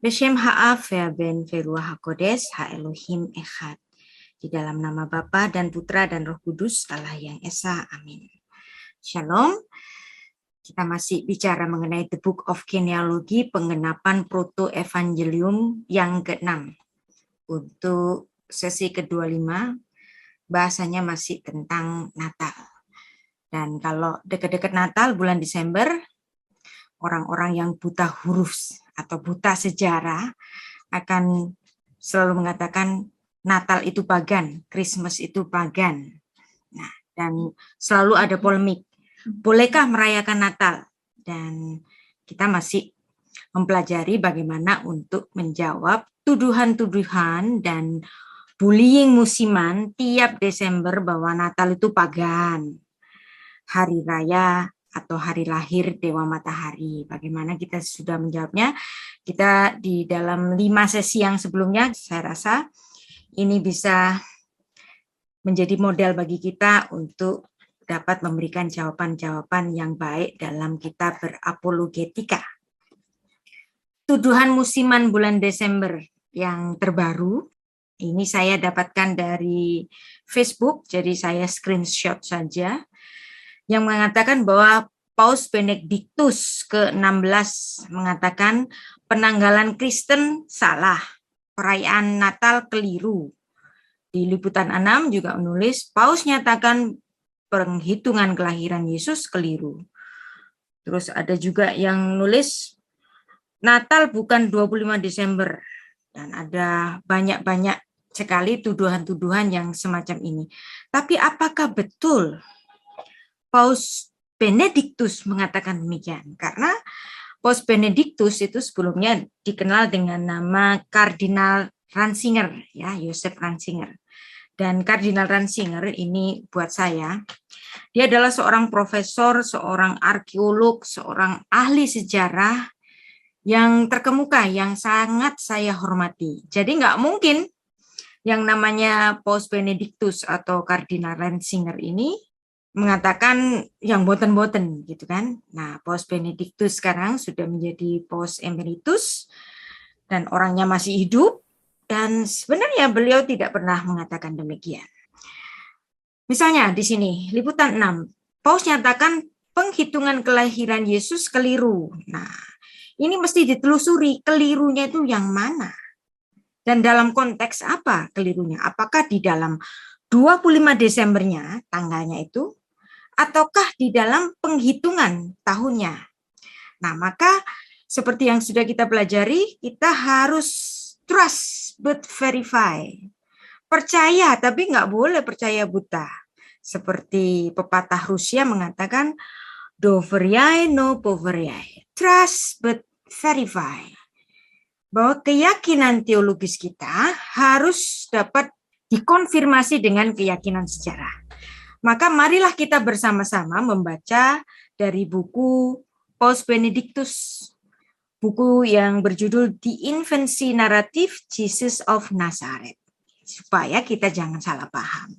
Beshem Ha'af Ben Veruah HaKodes Ha-Elohim Echad. Di dalam nama Bapa dan Putra dan Roh Kudus, Allah yang Esa. Amin. Shalom. Kita masih bicara mengenai The Book of Genealogy, pengenapan Proto-Evangelium yang ke-6. Untuk sesi ke-25, bahasanya masih tentang Natal. Dan kalau dekat-dekat Natal, bulan Desember, orang-orang yang buta huruf atau buta sejarah akan selalu mengatakan Natal itu pagan, Christmas itu pagan. Nah, dan selalu ada polemik. Bolehkah merayakan Natal? Dan kita masih mempelajari bagaimana untuk menjawab tuduhan-tuduhan dan bullying musiman tiap Desember bahwa Natal itu pagan, hari raya atau hari lahir Dewa Matahari. Bagaimana kita sudah menjawabnya? Kita di dalam 5 sesi yang sebelumnya, saya rasa ini bisa menjadi model bagi kita untuk dapat memberikan jawaban-jawaban yang baik dalam kita berapologetika. Tuduhan musiman bulan Desember yang terbaru, ini saya dapatkan dari Facebook, jadi saya screenshot saja, yang mengatakan bahwa Paus Benediktus ke-16 mengatakan penanggalan Kristen salah, perayaan Natal keliru. Di Liputan 6 juga menulis, Paus nyatakan penghitungan kelahiran Yesus keliru. Terus ada juga yang nulis, Natal bukan 25 Desember. Dan ada banyak-banyak sekali tuduhan-tuduhan yang semacam ini. Tapi apakah betul Paus Benediktus mengatakan demikian? Karena Paus Benediktus itu sebelumnya dikenal dengan nama Kardinal Ratzinger, ya, Joseph Ratzinger. Dan Kardinal Ratzinger ini buat saya, dia adalah seorang profesor, seorang arkeolog, seorang ahli sejarah yang terkemuka, yang sangat saya hormati. Jadi nggak mungkin yang namanya Paus Benediktus atau Kardinal Ratzinger ini mengatakan yang boten-boten gitu kan. Nah, Paus Benediktus sekarang sudah menjadi Paus Emeritus dan orangnya masih hidup dan sebenarnya beliau tidak pernah mengatakan demikian. Misalnya di sini Liputan 6, Paus nyatakan penghitungan kelahiran Yesus keliru. Nah, ini mesti ditelusuri kelirunya itu yang mana? Dan dalam konteks apa kelirunya? Apakah di dalam 25 Desembernya tanggalnya itu ataukah di dalam penghitungan tahunnya? Nah, maka seperti yang sudah kita pelajari, kita harus trust but verify. Percaya, tapi nggak boleh percaya buta. Seperti pepatah Rusia mengatakan, doveryae no poveryae. Trust but verify. Bahwa keyakinan teologis kita harus dapat dikonfirmasi dengan keyakinan sejarah. Maka marilah kita bersama-sama membaca dari buku Paus Benediktus, buku yang berjudul The Infancy Narrative Jesus of Nazareth, supaya kita jangan salah paham.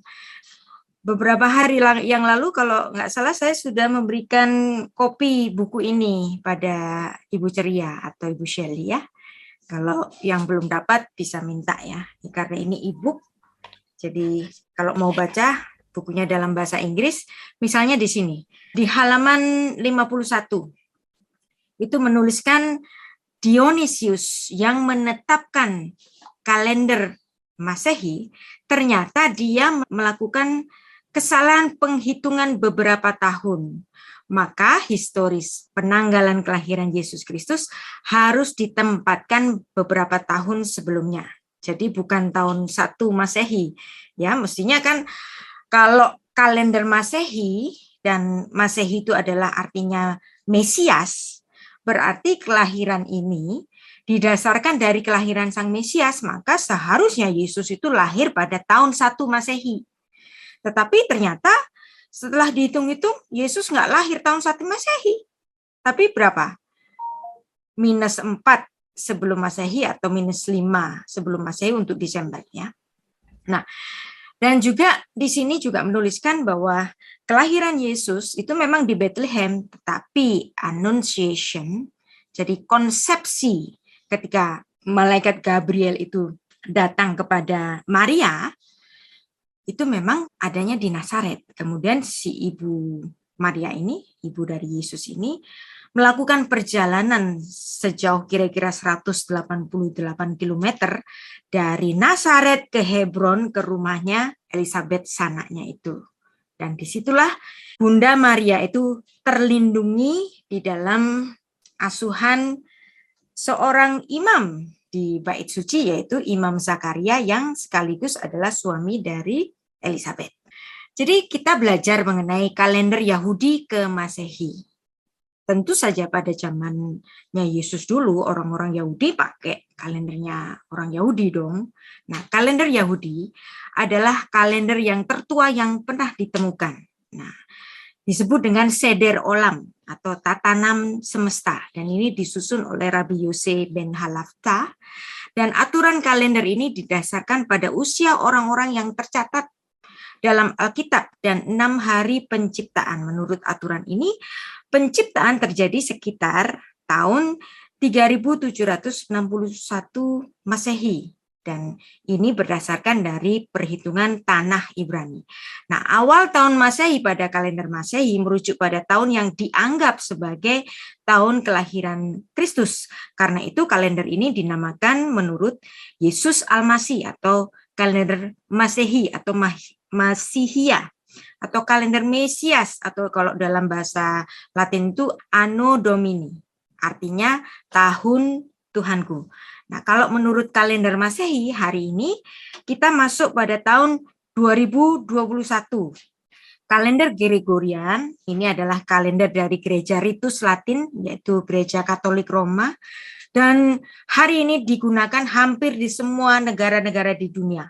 Beberapa hari yang lalu, kalau nggak salah, saya sudah memberikan kopi buku ini pada Ibu Ceria atau Ibu Shelly ya. Kalau yang belum dapat bisa minta ya, karena ini e-book. Jadi kalau mau baca bukunya dalam bahasa Inggris, misalnya di sini, di halaman 51, itu menuliskan Dionysius yang menetapkan kalender Masehi, ternyata dia melakukan kesalahan penghitungan beberapa tahun. Maka historis penanggalan kelahiran Yesus Kristus harus ditempatkan beberapa tahun sebelumnya. Jadi bukan tahun 1 Masehi. Ya, mestinya kan kalau kalender Masehi, dan Masehi itu adalah artinya Mesias, berarti kelahiran ini didasarkan dari kelahiran Sang Mesias, maka seharusnya Yesus itu lahir pada tahun 1 Masehi. Tetapi ternyata setelah dihitung-hitung, Yesus nggak lahir tahun 1 Masehi. Tapi berapa? -4 sebelum Masehi atau -5 sebelum Masehi untuk Desember ya. Nah, dan juga di sini juga menuliskan bahwa kelahiran Yesus itu memang di Bethlehem, tetapi Annunciation, jadi konsepsi ketika malaikat Gabriel itu datang kepada Maria, itu memang adanya di Nazaret. Kemudian si ibu Maria ini, ibu dari Yesus ini, melakukan perjalanan sejauh kira-kira 188 km dari Nazaret ke Hebron, ke rumahnya Elizabeth sanaknya itu. Dan disitulah Bunda Maria itu terlindungi di dalam asuhan seorang imam di Bait Suci, yaitu Imam Zakaria yang sekaligus adalah suami dari Elizabeth. Jadi kita belajar mengenai kalender Yahudi ke Masehi. Tentu saja pada zamannya Yesus dulu orang-orang Yahudi pakai kalendernya orang Yahudi dong. Nah, kalender Yahudi adalah kalender yang tertua yang pernah ditemukan. Nah, disebut dengan Seder Olam atau tatanan semesta, dan ini disusun oleh Rabbi Yose ben Halafta, dan aturan kalender ini didasarkan pada usia orang-orang yang tercatat dalam Alkitab dan 6 hari penciptaan. Menurut aturan ini, penciptaan terjadi sekitar tahun 3761 Masehi. Dan ini berdasarkan dari perhitungan tanah Ibrani. Nah, awal tahun Masehi pada kalender Masehi merujuk pada tahun yang dianggap sebagai tahun kelahiran Kristus. Karena itu kalender ini dinamakan menurut Yesus Al-Masih atau kalender Masehi atau Masihia atau kalender Mesias, atau kalau dalam bahasa Latin itu Anno Domini, artinya tahun Tuhanku. Nah, kalau menurut kalender Masehi hari ini kita masuk pada tahun 2021. Kalender Gregorian ini adalah kalender dari gereja Ritus Latin, yaitu gereja Katolik Roma, dan hari ini digunakan hampir di semua negara-negara di dunia.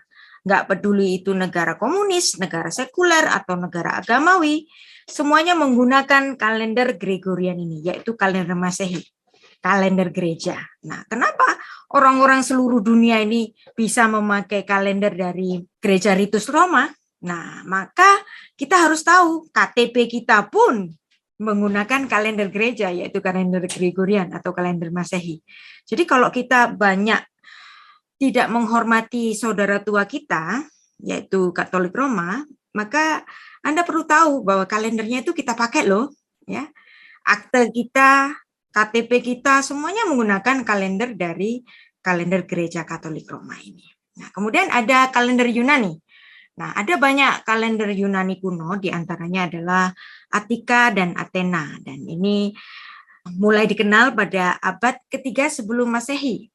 Nggak peduli itu negara komunis, negara sekuler, atau negara agamawi, semuanya menggunakan kalender Gregorian ini, yaitu kalender Masehi, kalender gereja. Nah, kenapa orang-orang seluruh dunia ini bisa memakai kalender dari gereja Ritus Roma? Nah, maka kita harus tahu KTP kita pun menggunakan kalender gereja, yaitu kalender Gregorian atau kalender Masehi. Jadi kalau kita banyak tidak menghormati saudara tua kita, yaitu Katolik Roma, maka Anda perlu tahu bahwa kalendernya itu kita pakai loh, ya. Akte kita, KTP kita, semuanya menggunakan kalender dari kalender Gereja Katolik Roma ini. Nah, kemudian ada kalender Yunani. Nah, ada banyak kalender Yunani kuno, diantaranya adalah Attika dan Athena, dan ini mulai dikenal pada abad ketiga sebelum Masehi.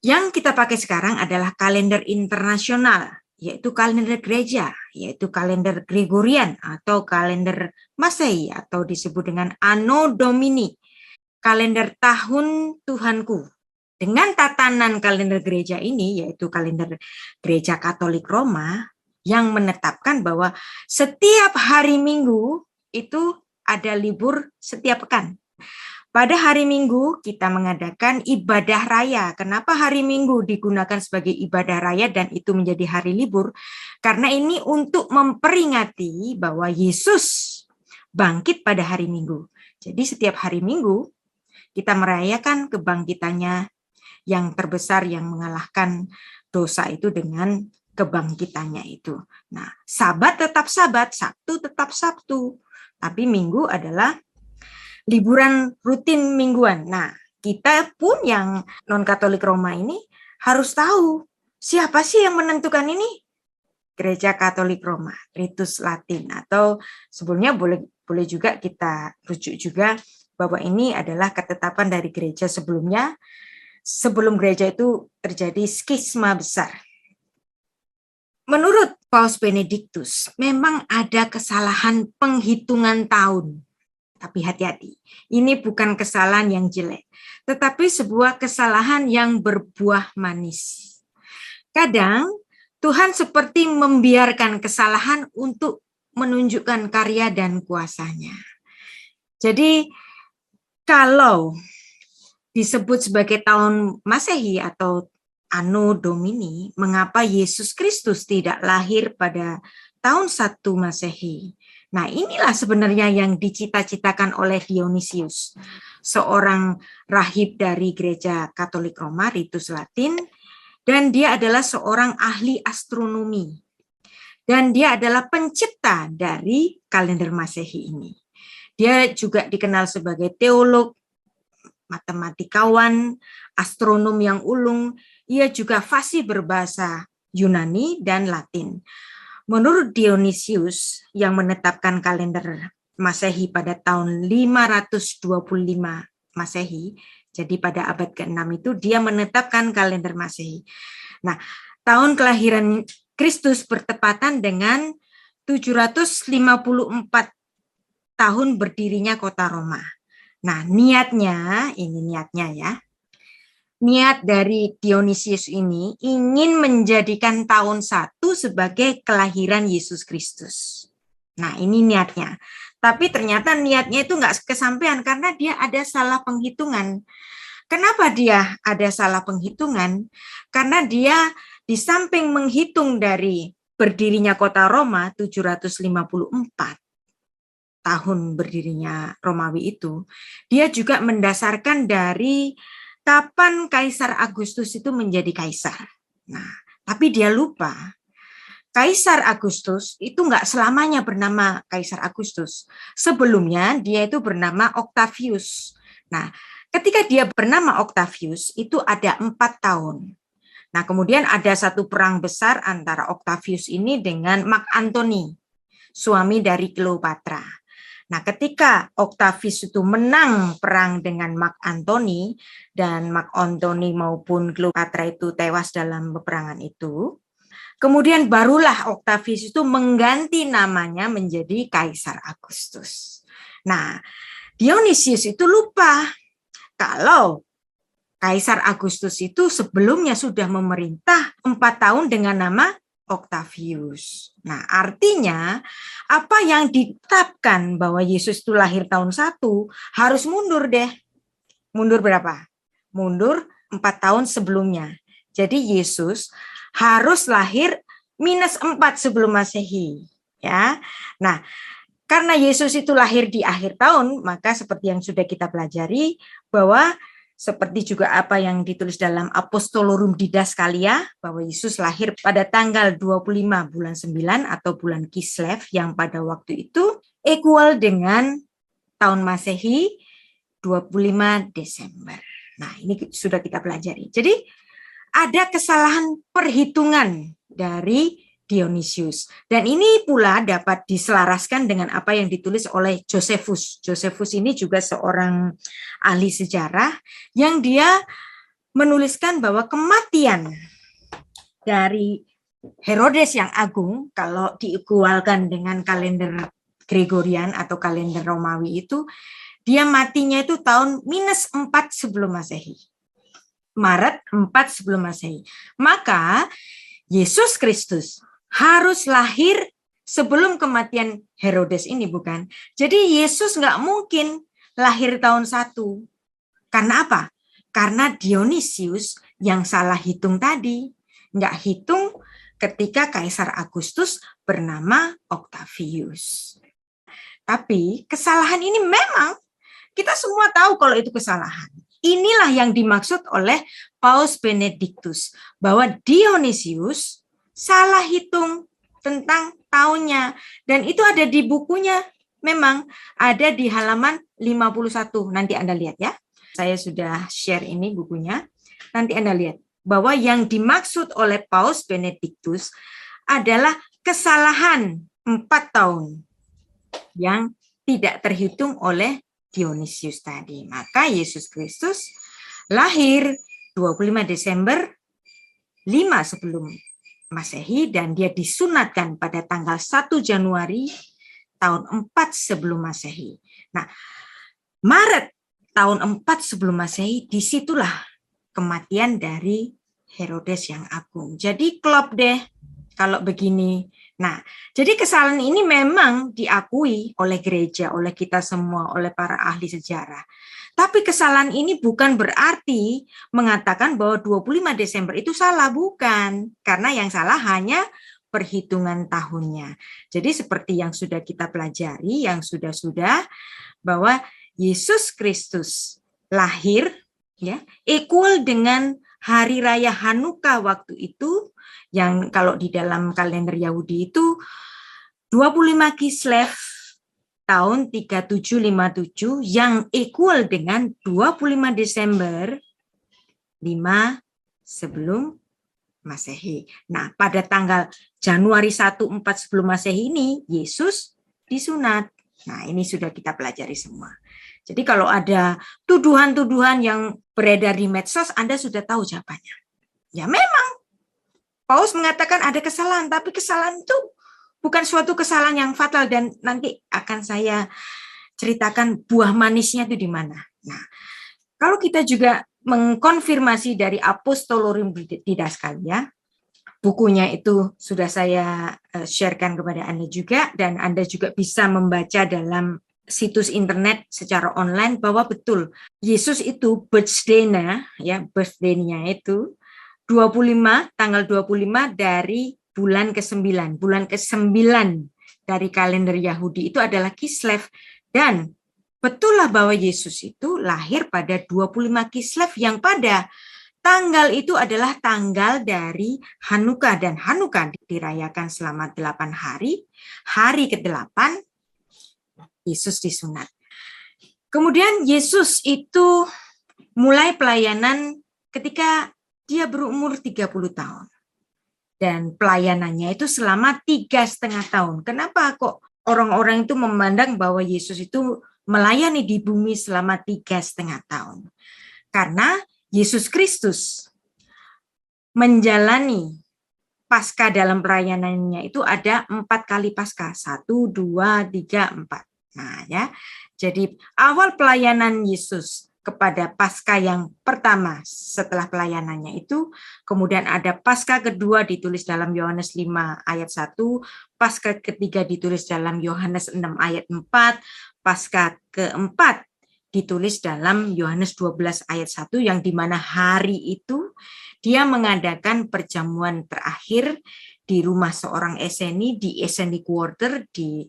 Yang kita pakai sekarang adalah kalender internasional, yaitu kalender gereja, yaitu kalender Gregorian atau kalender Masehi atau disebut dengan Anno Domini, kalender tahun Tuhanku. Dengan tatanan kalender gereja ini, yaitu kalender gereja Katolik Roma, yang menetapkan bahwa setiap hari Minggu itu ada libur setiap pekan. Pada hari Minggu kita mengadakan ibadah raya. Kenapa hari Minggu digunakan sebagai ibadah raya dan itu menjadi hari libur? Karena ini untuk memperingati bahwa Yesus bangkit pada hari Minggu. Jadi setiap hari Minggu kita merayakan kebangkitannya yang terbesar yang mengalahkan dosa itu dengan kebangkitannya itu. Nah, Sabat tetap Sabat, Sabtu tetap Sabtu. Tapi Minggu adalah liburan rutin mingguan. Nah, kita pun yang non-Katolik Roma ini harus tahu siapa sih yang menentukan ini? Gereja Katolik Roma, Ritus Latin, atau sebelumnya boleh juga kita rujuk juga bahwa ini adalah ketetapan dari gereja sebelumnya. Sebelum gereja itu terjadi skisma besar. Menurut Paus Benediktus, memang ada kesalahan penghitungan tahun. Tapi hati-hati, ini bukan kesalahan yang jelek, tetapi sebuah kesalahan yang berbuah manis. Kadang Tuhan seperti membiarkan kesalahan untuk menunjukkan karya dan kuasanya. Jadi kalau disebut sebagai tahun Masehi atau Anno Domini, mengapa Yesus Kristus tidak lahir pada tahun 1 Masehi? Nah, inilah sebenarnya yang dicita-citakan oleh Dionysius. seorang rahib dari Gereja Katolik Roma, Ritus Latin, dan dia adalah seorang ahli astronomi. Dan dia adalah pencipta dari kalender Masehi ini. Dia juga dikenal sebagai teolog, matematikawan, astronom yang ulung. Ia juga fasih berbahasa Yunani dan Latin. Menurut Dionysius yang menetapkan kalender Masehi pada tahun 525 Masehi, jadi pada abad ke-6 itu dia menetapkan kalender Masehi. Nah, tahun kelahiran Kristus bertepatan dengan 754 tahun berdirinya kota Roma. Nah, niatnya, ini niatnya ya. Niat dari Dionysius ini ingin menjadikan tahun 1 sebagai kelahiran Yesus Kristus. Nah, ini niatnya. Tapi ternyata niatnya itu nggak kesampaian karena dia ada salah penghitungan. Kenapa dia ada salah penghitungan? Karena dia di samping menghitung dari berdirinya kota Roma 754 tahun berdirinya Romawi itu, dia juga mendasarkan dari kapan Kaisar Agustus itu menjadi kaisar. Nah, tapi dia lupa Kaisar Agustus itu nggak selamanya bernama Kaisar Agustus. Sebelumnya dia itu bernama Octavius. Nah, ketika dia bernama Octavius itu ada 4 tahun. Nah, kemudian ada satu perang besar antara Octavius ini dengan Mark Antony, suami dari Cleopatra. Nah, ketika Octavius itu menang perang dengan Mark Antony, dan Mark Antony maupun Cleopatra itu tewas dalam peperangan itu, kemudian barulah Octavius itu mengganti namanya menjadi Kaisar Agustus. Nah, Dionysius itu lupa kalau Kaisar Agustus itu sebelumnya sudah memerintah 4 tahun dengan nama Octavius. Nah, artinya apa yang ditetapkan bahwa Yesus itu lahir tahun 1 harus mundur deh. Mundur berapa? Mundur 4 tahun sebelumnya. Jadi Yesus harus lahir -4 sebelum Masehi. Ya. Nah, karena Yesus itu lahir di akhir tahun, maka seperti yang sudah kita pelajari bahwa seperti juga apa yang ditulis dalam Apostolorum Didascalia, bahwa Yesus lahir pada tanggal 25 bulan 9 atau bulan Kislev yang pada waktu itu equal dengan tahun Masehi 25 Desember. Nah, ini sudah kita pelajari. Jadi ada kesalahan perhitungan dari Dionysius. Dan ini pula dapat diselaraskan dengan apa yang ditulis oleh Josephus. Josephus ini juga seorang ahli sejarah yang dia menuliskan bahwa kematian dari Herodes yang agung, kalau diikualkan dengan kalender Gregorian atau kalender Romawi itu, dia matinya itu tahun -4 sebelum Masehi. Maret 4 sebelum Masehi. Maka Yesus Kristus harus lahir sebelum kematian Herodes ini, bukan? Jadi Yesus nggak mungkin lahir tahun 1. Karena apa? Karena Dionysius yang salah hitung tadi. Nggak hitung ketika Kaisar Agustus bernama Octavius. Tapi kesalahan ini memang kita semua tahu kalau itu kesalahan. Inilah yang dimaksud oleh Paus Benedictus, bahwa Dionysius salah hitung tentang tahunnya. Dan itu ada di bukunya, memang ada di halaman 51. Nanti Anda lihat ya. Saya sudah share ini bukunya. Nanti Anda lihat bahwa yang dimaksud oleh Paus Benedictus adalah kesalahan 4 tahun yang tidak terhitung oleh Dionysius tadi. Maka Yesus Kristus lahir 25 Desember 5 sebelum Masehi dan dia disunatkan pada tanggal 1 Januari tahun 4 sebelum Masehi. Nah, Maret tahun 4 sebelum Masehi, disitulah kematian dari Herodes yang agung. Jadi klop deh kalau begini. Nah, jadi kesalahan ini memang diakui oleh gereja, oleh kita semua, oleh para ahli sejarah. Tapi kesalahan ini bukan berarti mengatakan bahwa 25 Desember itu salah, bukan. Karena yang salah hanya perhitungan tahunnya. Jadi seperti yang sudah kita pelajari, yang sudah-sudah, bahwa Yesus Kristus lahir, ya, equal dengan hari raya Hanukkah waktu itu, yang kalau di dalam kalender Yahudi itu 25 Kislev tahun 3757 yang equal dengan 25 Desember 5 sebelum Masehi. Nah, pada tanggal Januari 14 sebelum Masehi ini Yesus disunat. Nah, ini sudah kita pelajari semua. Jadi kalau ada tuduhan-tuduhan yang beredar di medsos, Anda sudah tahu jawabannya. Ya memang Paulus mengatakan ada kesalahan, tapi kesalahan itu bukan suatu kesalahan yang fatal, dan nanti akan saya ceritakan buah manisnya itu di mana. Nah, kalau kita juga mengkonfirmasi dari Apostolorum Didaskalia, bukunya itu sudah saya sharekan kepada Anda juga, dan Anda juga bisa membaca dalam situs internet secara online bahwa betul Yesus itu birthday-nya, ya, birthday-nya itu 25, tanggal 25 dari bulan ke-9. Bulan ke-9 dari kalender Yahudi itu adalah Kislev, dan betullah bahwa Yesus itu lahir pada 25 Kislev yang pada tanggal itu adalah tanggal dari Hanukkah, dan Hanukkah dirayakan selama 8 hari. Hari ke-8 Yesus disunat. Kemudian Yesus itu mulai pelayanan ketika dia berumur 30 tahun. Dan pelayanannya itu selama 3,5 tahun. Kenapa kok orang-orang itu memandang bahwa Yesus itu melayani di bumi selama 3,5 tahun? Karena Yesus Kristus menjalani Paskah dalam pelayanannya itu ada 4 kali Paskah. 1, 2, 3, 4. Nah, ya. Jadi awal pelayanan Yesus kepada Paskah yang pertama setelah pelayanannya itu, kemudian ada Paskah kedua ditulis dalam Yohanes 5 ayat 1, Paskah ketiga ditulis dalam Yohanes 6 ayat 4, Paskah keempat ditulis dalam Yohanes 12 ayat 1, yang dimana hari itu dia mengadakan perjamuan terakhir di rumah seorang Eseni, di Eseni Quarter, di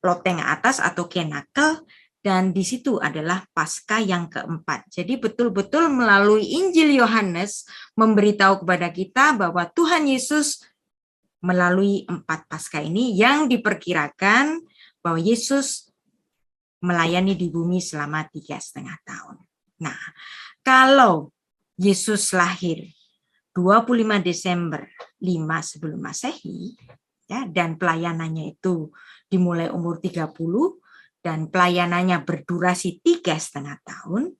loteng atas atau Kenakel, dan di situ adalah Paskah yang keempat. Jadi betul-betul melalui Injil Yohanes memberitahu kepada kita bahwa Tuhan Yesus melalui 4 Paskah ini yang diperkirakan bahwa Yesus melayani di bumi selama 3,5 tahun. Nah, kalau Yesus lahir 25 Desember 5 sebelum Masehi, ya, dan pelayanannya itu dimulai umur 30 dan pelayanannya berdurasi 3,5 tahun,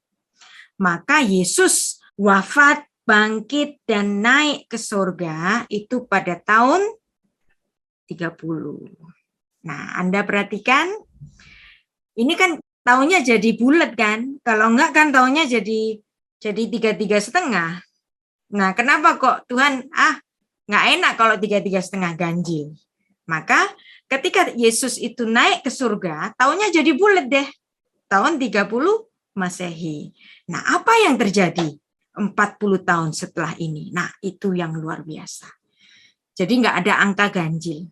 maka Yesus wafat, bangkit, dan naik ke surga itu pada tahun 30. Nah, Anda perhatikan, ini kan tahunnya jadi bulat kan? Kalau enggak kan tahunnya jadi 33,5. Nah, kenapa kok Tuhan nggak enak kalau 33,5 ganjil? Maka ketika Yesus itu naik ke surga, tahunnya jadi bulat deh. Tahun 30 Masehi. Nah, apa yang terjadi 40 tahun setelah ini? Nah, itu yang luar biasa. Jadi nggak ada angka ganjil.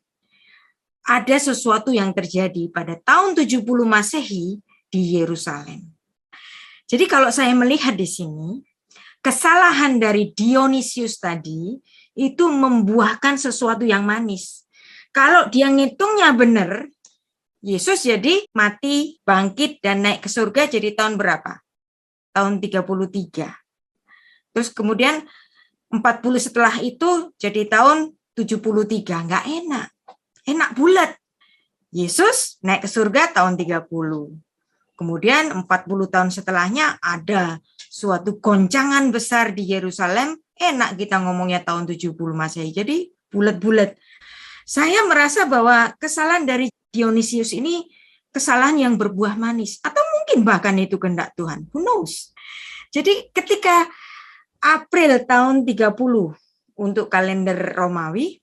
Ada sesuatu yang terjadi pada tahun 70 Masehi di Yerusalem. Jadi kalau saya melihat di sini, kesalahan dari Dionysius tadi itu membuahkan sesuatu yang manis. Kalau dia ngitungnya benar, Yesus jadi mati, bangkit, dan naik ke surga jadi tahun berapa? Tahun 33. Terus kemudian 40 setelah itu jadi tahun 73. Nggak enak. Enak bulat. Yesus naik ke surga tahun 30. Kemudian 40 tahun setelahnya ada suatu goncangan besar di Yerusalem. Enak kita ngomongnya tahun 70 Masehi. Jadi bulat-bulat. Saya merasa bahwa kesalahan dari Dionysius ini kesalahan yang berbuah manis. Atau mungkin bahkan itu kehendak Tuhan. Who knows? Jadi ketika April tahun 30 untuk kalender Romawi,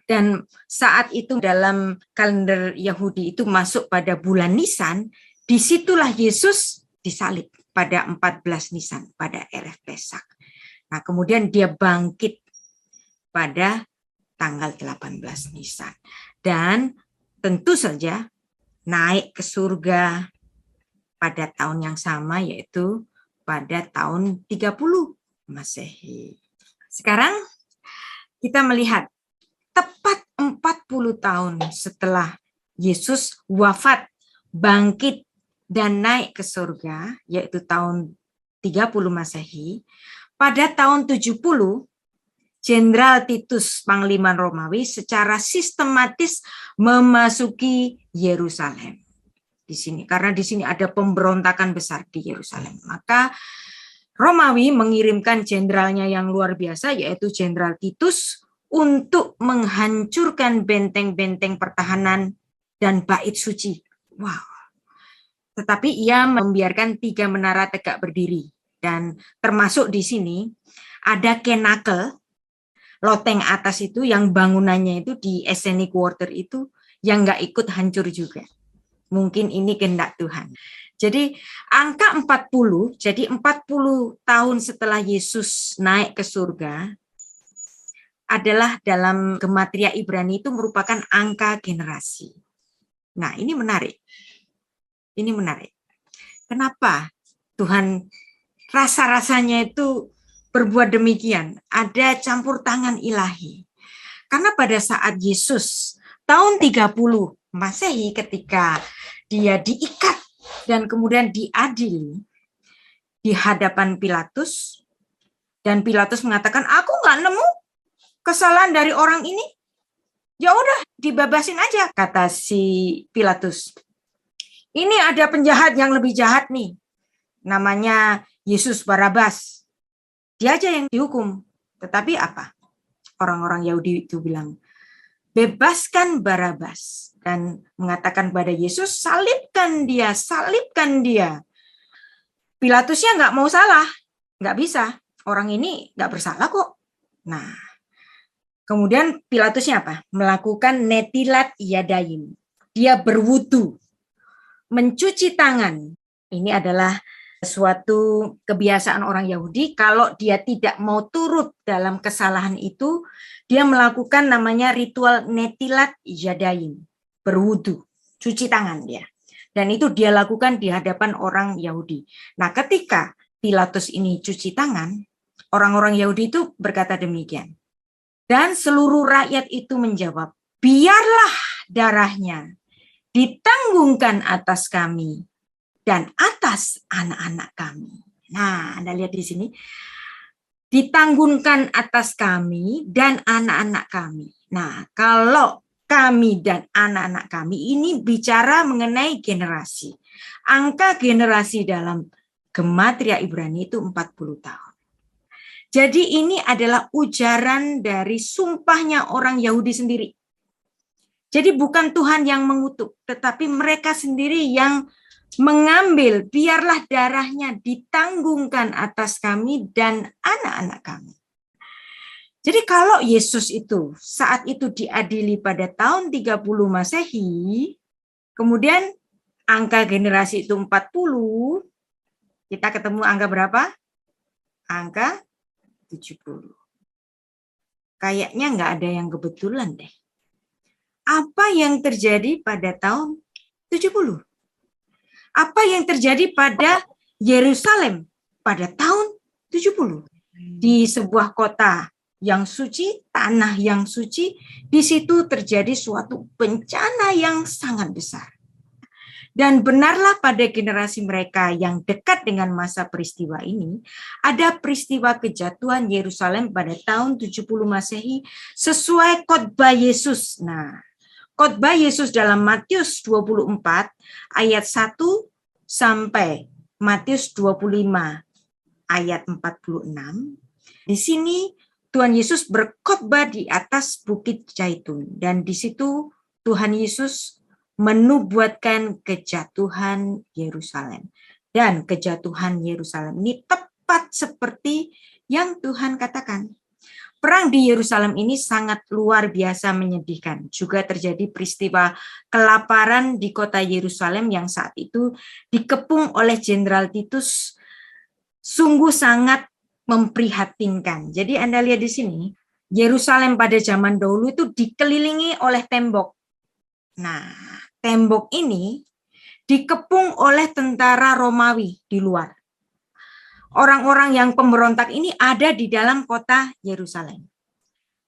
dan saat itu dalam kalender Yahudi itu masuk pada bulan Nisan, disitulah Yesus disalib pada 14 Nisan, pada Erev Pesak. Nah, kemudian dia bangkit pada tanggal 18 Nisan. Dan tentu saja naik ke surga pada tahun yang sama, yaitu pada tahun 30 Masehi. Sekarang kita melihat tepat 40 tahun setelah Yesus wafat, bangkit, dan naik ke surga, yaitu tahun 30 Masehi, pada tahun 70, Jenderal Titus, Panglima Romawi, secara sistematis memasuki Yerusalem. Di sini, karena di sini ada pemberontakan besar di Yerusalem. Maka Romawi mengirimkan jenderalnya yang luar biasa, yaitu Jenderal Titus, untuk menghancurkan benteng-benteng pertahanan dan bait suci. Wow. Tetapi ia membiarkan 3 menara tegak berdiri. Dan termasuk di sini ada Kenakel, loteng atas itu yang bangunannya itu di Esseni Quarter itu yang nggak ikut hancur juga. Mungkin ini kehendak Tuhan. Jadi angka 40, jadi 40 tahun setelah Yesus naik ke surga, adalah dalam gematria Ibrani itu merupakan angka generasi. Nah, ini menarik. Ini menarik. Kenapa Tuhan rasa-rasanya itu berbuat demikian? Ada campur tangan ilahi. Karena pada saat Yesus tahun 30 Masehi, ketika dia diikat dan kemudian diadili di hadapan Pilatus, dan Pilatus mengatakan, aku nggak nemu kesalahan dari orang ini, ya udah dibebasin aja, kata si Pilatus. Ini ada penjahat yang lebih jahat nih, namanya Yesus Barabas. Dia aja yang dihukum. Tetapi apa? Orang-orang Yahudi itu bilang, bebaskan Barabas. Dan mengatakan pada Yesus, salibkan dia, salibkan dia. Pilatusnya nggak mau salah, nggak bisa. Orang ini nggak bersalah kok. Nah, kemudian Pilatusnya apa? Melakukan netilat yadaim. Dia berwudu, mencuci tangan. Ini adalah suatu kebiasaan orang Yahudi. Kalau dia tidak mau turut dalam kesalahan itu, dia melakukan namanya ritual netilat yadaim. Berwudu, cuci tangan dia. Dan itu dia lakukan di hadapan orang Yahudi. Nah, ketika Pilatus ini cuci tangan, orang-orang Yahudi itu berkata demikian. Dan seluruh rakyat itu menjawab, biarlah darahnya ditanggungkan atas kami dan atas anak-anak kami. Nah, Anda lihat di sini. Ditanggungkan atas kami dan anak-anak kami. Nah, kalau kami dan anak-anak kami ini bicara mengenai generasi. Angka generasi dalam gematria Ibrani itu 40 tahun. Jadi ini adalah ujaran dari sumpahnya orang Yahudi sendiri. Jadi bukan Tuhan yang mengutuk, tetapi mereka sendiri yang mengambil, biarlah darahnya ditanggungkan atas kami dan anak-anak kami. Jadi kalau Yesus itu saat itu diadili pada tahun 30 Masehi, kemudian angka generasi itu 40, kita ketemu angka berapa? Angka 70. Kayaknya nggak ada yang kebetulan deh. Apa yang terjadi pada tahun 70? Apa yang terjadi pada Yerusalem pada tahun 70? Di sebuah kota yang suci, tanah yang suci, di situ terjadi suatu bencana yang sangat besar. Dan benarlah pada generasi mereka yang dekat dengan masa peristiwa ini, ada peristiwa kejatuhan Yerusalem pada tahun 70 Masehi sesuai khotbah Yesus. Nah, khotbah Yesus dalam Matius 24 ayat 1 sampai Matius 25 ayat 46. Di sini Tuhan Yesus berkhotbah di atas Bukit Zaitun, dan di situ Tuhan Yesus menubuatkan kejatuhan Yerusalem. Dan kejatuhan Yerusalem ini tepat seperti yang Tuhan katakan. Perang di Yerusalem ini sangat luar biasa menyedihkan. Juga terjadi peristiwa kelaparan di kota Yerusalem yang saat itu dikepung oleh Jenderal Titus, sungguh sangat memprihatinkan. Jadi Anda lihat di sini, Yerusalem pada zaman dahulu itu dikelilingi oleh tembok. Nah, tembok ini dikepung oleh tentara Romawi di luar. Orang-orang yang pemberontak ini ada di dalam kota Yerusalem.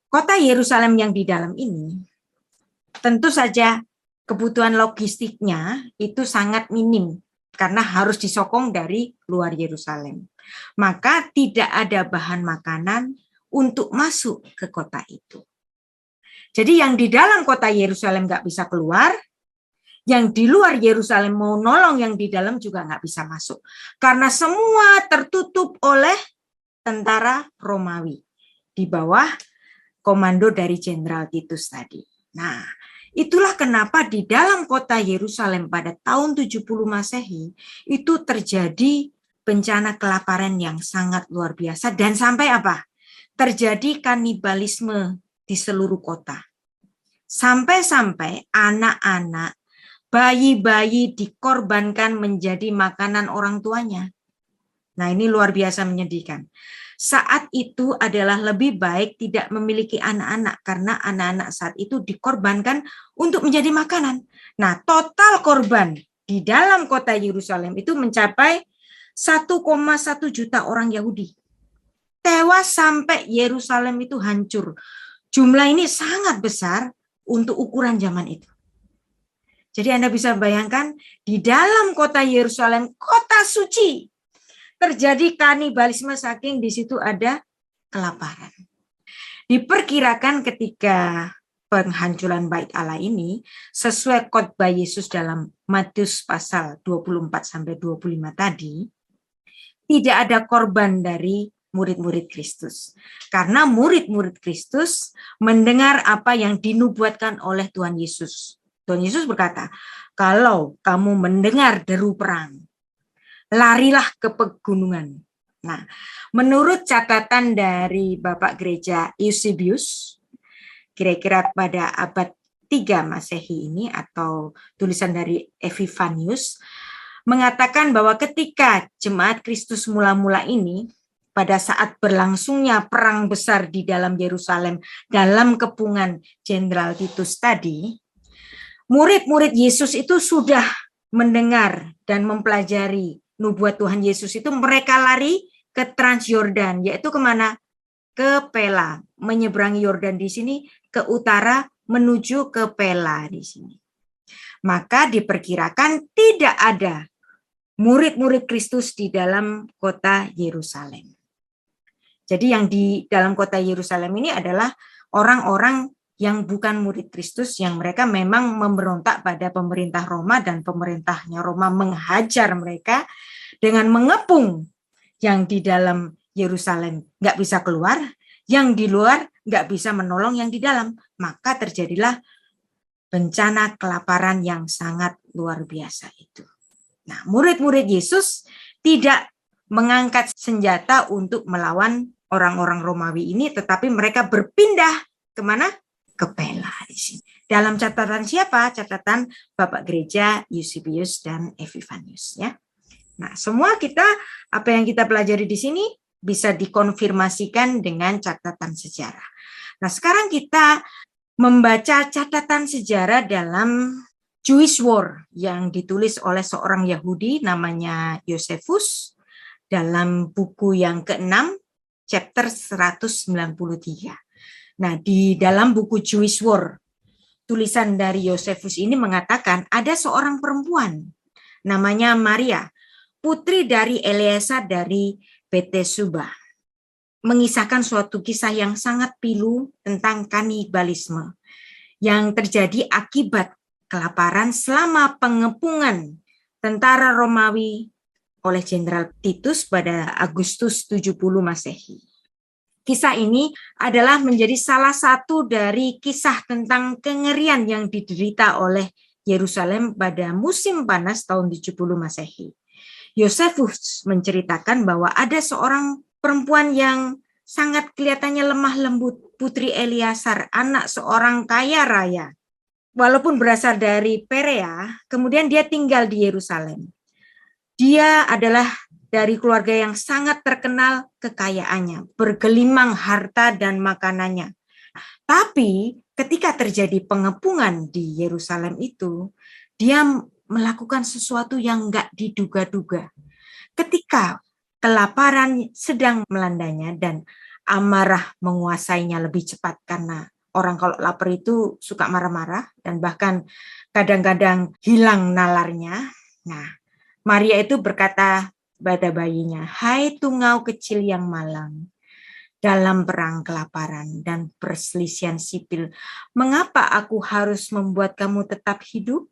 Kota Yerusalem yang di dalam ini, tentu saja kebutuhan logistiknya itu sangat minim karena harus disokong dari luar Yerusalem. Maka tidak ada bahan makanan untuk masuk ke kota itu. Jadi yang di dalam kota Yerusalem nggak bisa keluar, yang di luar Yerusalem mau nolong yang di dalam juga nggak bisa masuk. Karena semua tertutup oleh tentara Romawi di bawah komando dari Jenderal Titus tadi. Nah, itulah kenapa di dalam kota Yerusalem pada tahun 70 Masehi itu terjadi bencana kelaparan yang sangat luar biasa dan sampai apa? Terjadi kanibalisme di seluruh kota. Sampai-sampai anak-anak, bayi-bayi dikorbankan menjadi makanan orang tuanya. Nah, ini luar biasa menyedihkan. Saat itu adalah lebih baik tidak memiliki anak-anak karena anak-anak saat itu dikorbankan untuk menjadi makanan. Nah, total korban di dalam kota Yerusalem itu mencapai 1,1 juta orang Yahudi. Tewas sampai Yerusalem itu hancur. Jumlah ini sangat besar untuk ukuran zaman itu. Jadi Anda bisa bayangkan di dalam kota Yerusalem, kota suci, terjadi kanibalisme saking di situ ada kelaparan. Diperkirakan ketika penghancuran bait Allah ini sesuai khotbah Yesus dalam Matius pasal 24-25 tadi, tidak ada korban dari murid-murid Kristus. Karena murid-murid Kristus mendengar apa yang dinubuatkan oleh Tuhan Yesus. Tuhan Yesus berkata, kalau kamu mendengar deru perang, larilah ke pegunungan. Nah, menurut catatan dari Bapak Gereja Eusebius, kira-kira pada abad 3 Masehi ini atau tulisan dari Epifanius, mengatakan bahwa ketika jemaat Kristus mula-mula ini, pada saat berlangsungnya perang besar di dalam Yerusalem, dalam kepungan Jenderal Titus tadi, murid-murid Yesus itu sudah mendengar dan mempelajari nubuat Tuhan Yesus itu, mereka lari ke Transyordan, yaitu kemana? Ke Pela, menyeberangi Yordan di sini, ke utara menuju ke Pela di sini. Maka diperkirakan tidak ada murid-murid Kristus di dalam kota Yerusalem. Jadi yang di dalam kota Yerusalem ini adalah orang-orang yang bukan murid Kristus, yang mereka memang memberontak pada pemerintah Roma dan pemerintahnya Roma menghajar mereka dengan mengepung yang di dalam Yerusalem nggak bisa keluar, yang di luar nggak bisa menolong yang di dalam. Maka terjadilah bencana kelaparan yang sangat luar biasa itu. Nah, murid-murid Yesus tidak mengangkat senjata untuk melawan orang-orang Romawi ini, tetapi mereka berpindah kemana? Ke Pela di sini. Dalam catatan siapa? Catatan Bapak Gereja Eusebius dan Epifanius, ya. Nah, semua kita apa yang kita pelajari di sini bisa dikonfirmasikan dengan catatan sejarah. Nah, sekarang kita membaca catatan sejarah dalam Jewish War yang ditulis oleh seorang Yahudi namanya Josephus dalam buku yang ke-6, chapter 193. Nah, di dalam buku Jewish War, tulisan dari Josephus ini mengatakan ada seorang perempuan namanya Maria, putri dari Eleazar dari Betesuba, mengisahkan suatu kisah yang sangat pilu tentang kanibalisme yang terjadi akibat kelaparan selama pengepungan tentara Romawi oleh Jenderal Titus pada Agustus 70 Masehi. Kisah ini adalah menjadi salah satu dari kisah tentang kengerian yang diderita oleh Yerusalem pada musim panas tahun 70 Masehi. Josephus menceritakan bahwa ada seorang perempuan yang sangat kelihatannya lemah lembut, putri Eleazar, anak seorang kaya raya. Walaupun berasal dari Perea, kemudian dia tinggal di Yerusalem. Dia adalah dari keluarga yang sangat terkenal kekayaannya, bergelimang harta dan makanannya. Tapi ketika terjadi pengepungan di Yerusalem itu, dia melakukan sesuatu yang nggak diduga-duga. Ketika kelaparan sedang melandanya dan amarah menguasainya lebih cepat, karena orang kalau lapar itu suka marah-marah dan bahkan kadang-kadang hilang nalarnya. Nah, Maria itu berkata pada bayinya, "Hai tungau kecil yang malang, dalam perang kelaparan dan perselisihan sipil, mengapa aku harus membuat kamu tetap hidup?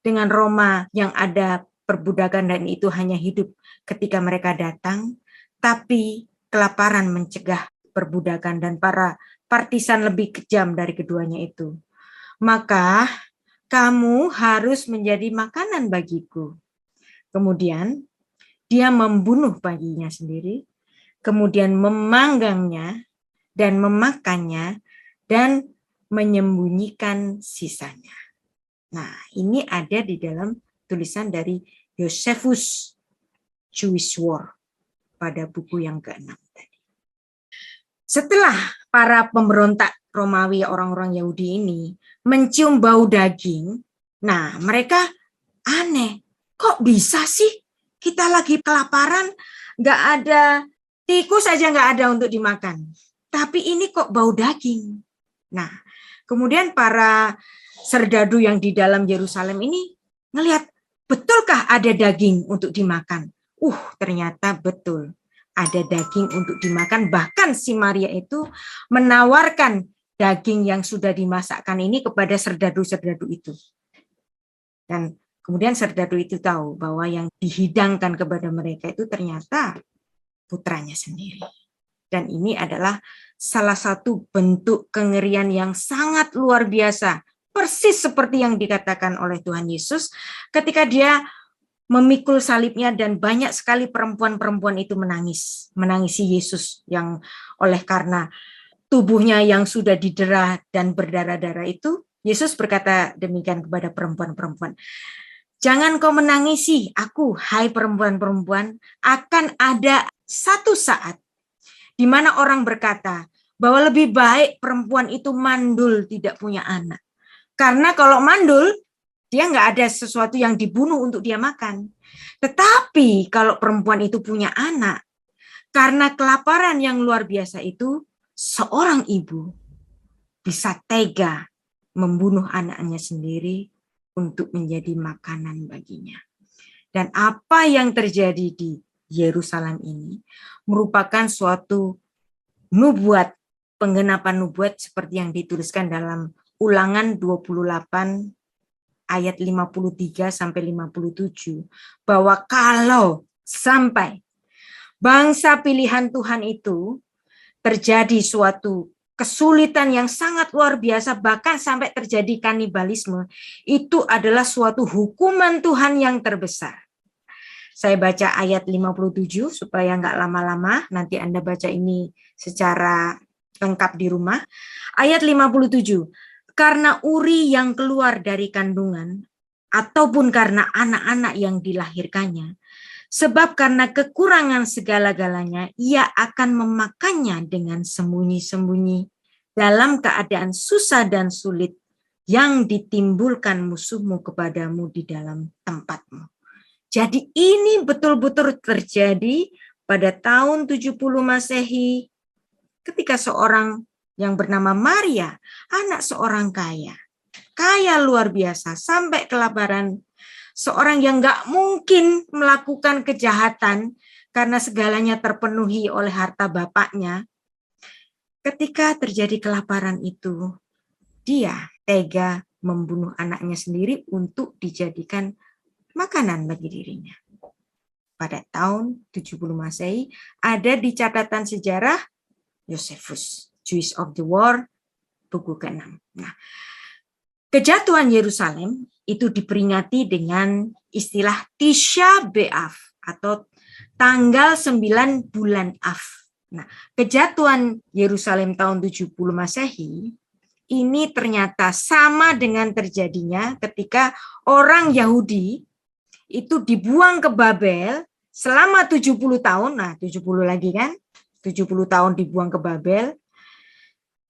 Dengan Roma yang ada perbudakan dan itu hanya hidup ketika mereka datang, tapi kelaparan mencegah perbudakan dan para partisan lebih kejam dari keduanya itu. Maka kamu harus menjadi makanan bagiku." Kemudian dia membunuh bayinya sendiri, kemudian memanggangnya dan memakannya dan menyembunyikan sisanya. Nah, ini ada di dalam tulisan dari Josephus Jewish War pada buku yang ke-6 tadi. Setelah para pemberontak Romawi, orang-orang Yahudi ini mencium bau daging, nah mereka aneh, kok bisa sih kita lagi kelaparan, nggak ada tikus aja nggak ada untuk dimakan. Tapi ini kok bau daging. Nah, kemudian para serdadu yang di dalam Yerusalem ini ngelihat, betulkah ada daging untuk dimakan? Ternyata betul. Ada daging untuk dimakan. Bahkan si Maria itu menawarkan daging yang sudah dimasakkan ini kepada serdadu-serdadu itu. Dan kemudian serdadu itu tahu bahwa yang dihidangkan kepada mereka itu ternyata putranya sendiri. Dan ini adalah salah satu bentuk kengerian yang sangat luar biasa. Persis seperti yang dikatakan oleh Tuhan Yesus ketika dia memikul salibnya dan banyak sekali perempuan-perempuan itu menangis. Menangisi Yesus yang oleh karena tubuhnya yang sudah didera dan berdarah-darah itu, Yesus berkata demikian kepada perempuan-perempuan. Jangan kau menangisi aku, hai perempuan-perempuan, akan ada satu saat di mana orang berkata bahwa lebih baik perempuan itu mandul tidak punya anak. Karena kalau mandul, dia nggak ada sesuatu yang dibunuh untuk dia makan. Tetapi kalau perempuan itu punya anak, karena kelaparan yang luar biasa itu, seorang ibu bisa tega membunuh anaknya sendiri untuk menjadi makanan baginya. Dan apa yang terjadi di Yerusalem ini merupakan suatu nubuat, penggenapan nubuat seperti yang dituliskan dalam Ulangan 28 ayat 53 sampai 57, bahwa kalau sampai bangsa pilihan Tuhan itu terjadi suatu kesulitan yang sangat luar biasa, bahkan sampai terjadi kanibalisme, itu adalah suatu hukuman Tuhan yang terbesar. Saya baca ayat 57 supaya nggak lama-lama, nanti Anda baca ini secara lengkap di rumah. Ayat 57, karena Uri yang keluar dari kandungan, ataupun karena anak-anak yang dilahirkannya, sebab karena kekurangan segala-galanya, ia akan memakannya dengan sembunyi-sembunyi dalam keadaan susah dan sulit yang ditimbulkan musuhmu kepadamu di dalam tempatmu. Jadi ini betul-betul terjadi pada tahun 70 Masehi ketika seorang yang bernama Maria, anak seorang kaya luar biasa, sampai kelaparan, seorang yang nggak mungkin melakukan kejahatan karena segalanya terpenuhi oleh harta bapaknya. Ketika terjadi kelaparan itu, dia tega membunuh anaknya sendiri untuk dijadikan makanan bagi dirinya. Pada tahun 70 Masehi ada di catatan sejarah Josephus, Jewish of the War, buku ke-6. Nah, kejatuhan Yerusalem itu diperingati dengan istilah Tisha B'Av atau tanggal 9 bulan Av. Nah, kejatuhan Yerusalem tahun 70 Masehi ini ternyata sama dengan terjadinya ketika orang Yahudi itu dibuang ke Babel selama 70 tahun, nah 70 lagi kan, 70 tahun dibuang ke Babel.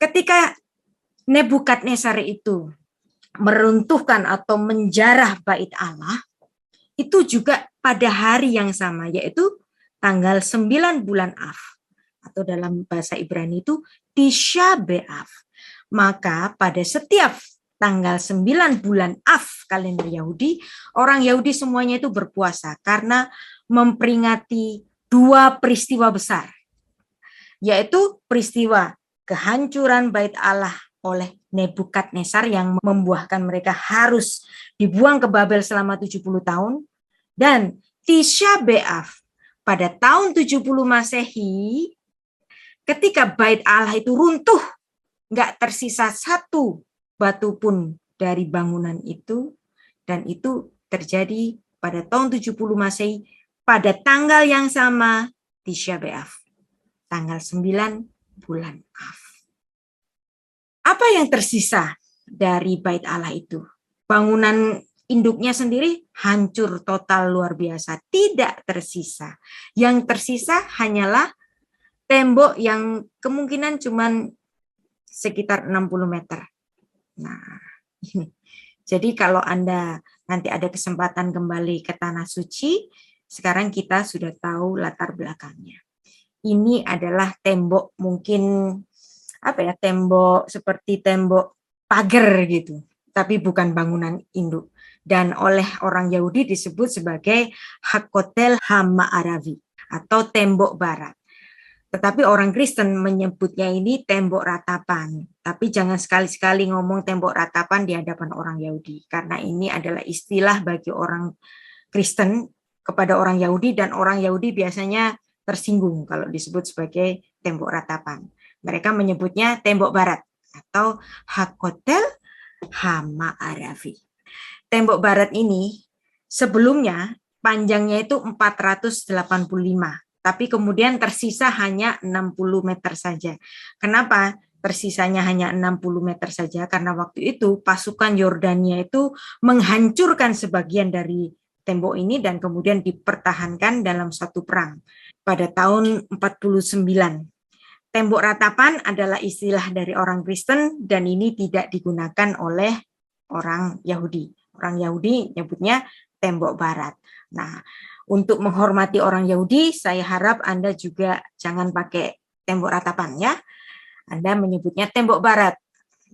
Ketika Nebukadnezar itu meruntuhkan atau menjarah bait Allah, itu juga pada hari yang sama, yaitu tanggal 9 bulan Av, atau dalam bahasa Ibrani itu Tisha B'Av. Maka pada setiap tanggal 9 bulan Av kalender Yahudi, orang Yahudi semuanya itu berpuasa karena memperingati dua peristiwa besar, yaitu peristiwa kehancuran bait Allah oleh Nebukadnezar yang membuahkan mereka harus dibuang ke Babel selama 70 tahun, dan Tisha B'Av pada tahun 70 Masehi ketika bait Allah itu runtuh, nggak tersisa satu batu pun dari bangunan itu, dan itu terjadi pada tahun 70 Masehi pada tanggal yang sama, Tisha B'Av, tanggal 9 bulan Av. Apa yang tersisa dari bait Allah itu? Bangunan induknya sendiri hancur total luar biasa, tidak tersisa. Yang tersisa hanyalah tembok yang kemungkinan cuman sekitar 60 meter. Nah, jadi kalau Anda nanti ada kesempatan kembali ke Tanah Suci, sekarang kita sudah tahu latar belakangnya. Ini adalah tembok mungkin tembok seperti tembok pagar gitu, tapi bukan bangunan induk. Dan oleh orang Yahudi disebut sebagai Hakotel Hama'aravi atau tembok barat. Tetapi orang Kristen menyebutnya ini tembok ratapan. Tapi jangan sekali-sekali ngomong tembok ratapan di hadapan orang Yahudi, karena ini adalah istilah bagi orang Kristen kepada orang Yahudi, dan orang Yahudi biasanya tersinggung kalau disebut sebagai tembok ratapan. Mereka menyebutnya tembok barat atau Hakotel Hama'aravi. Tembok barat ini sebelumnya panjangnya itu 485, tapi kemudian tersisa hanya 60 meter saja. Kenapa tersisanya hanya 60 meter saja? Karena waktu itu pasukan Yordania itu menghancurkan sebagian dari tembok ini dan kemudian dipertahankan dalam satu perang pada tahun 49. Tembok ratapan adalah istilah dari orang Kristen dan ini tidak digunakan oleh orang Yahudi. Orang Yahudi nyebutnya tembok barat. Nah, untuk menghormati orang Yahudi, saya harap Anda juga jangan pakai tembok ratapan ya. Anda menyebutnya tembok barat,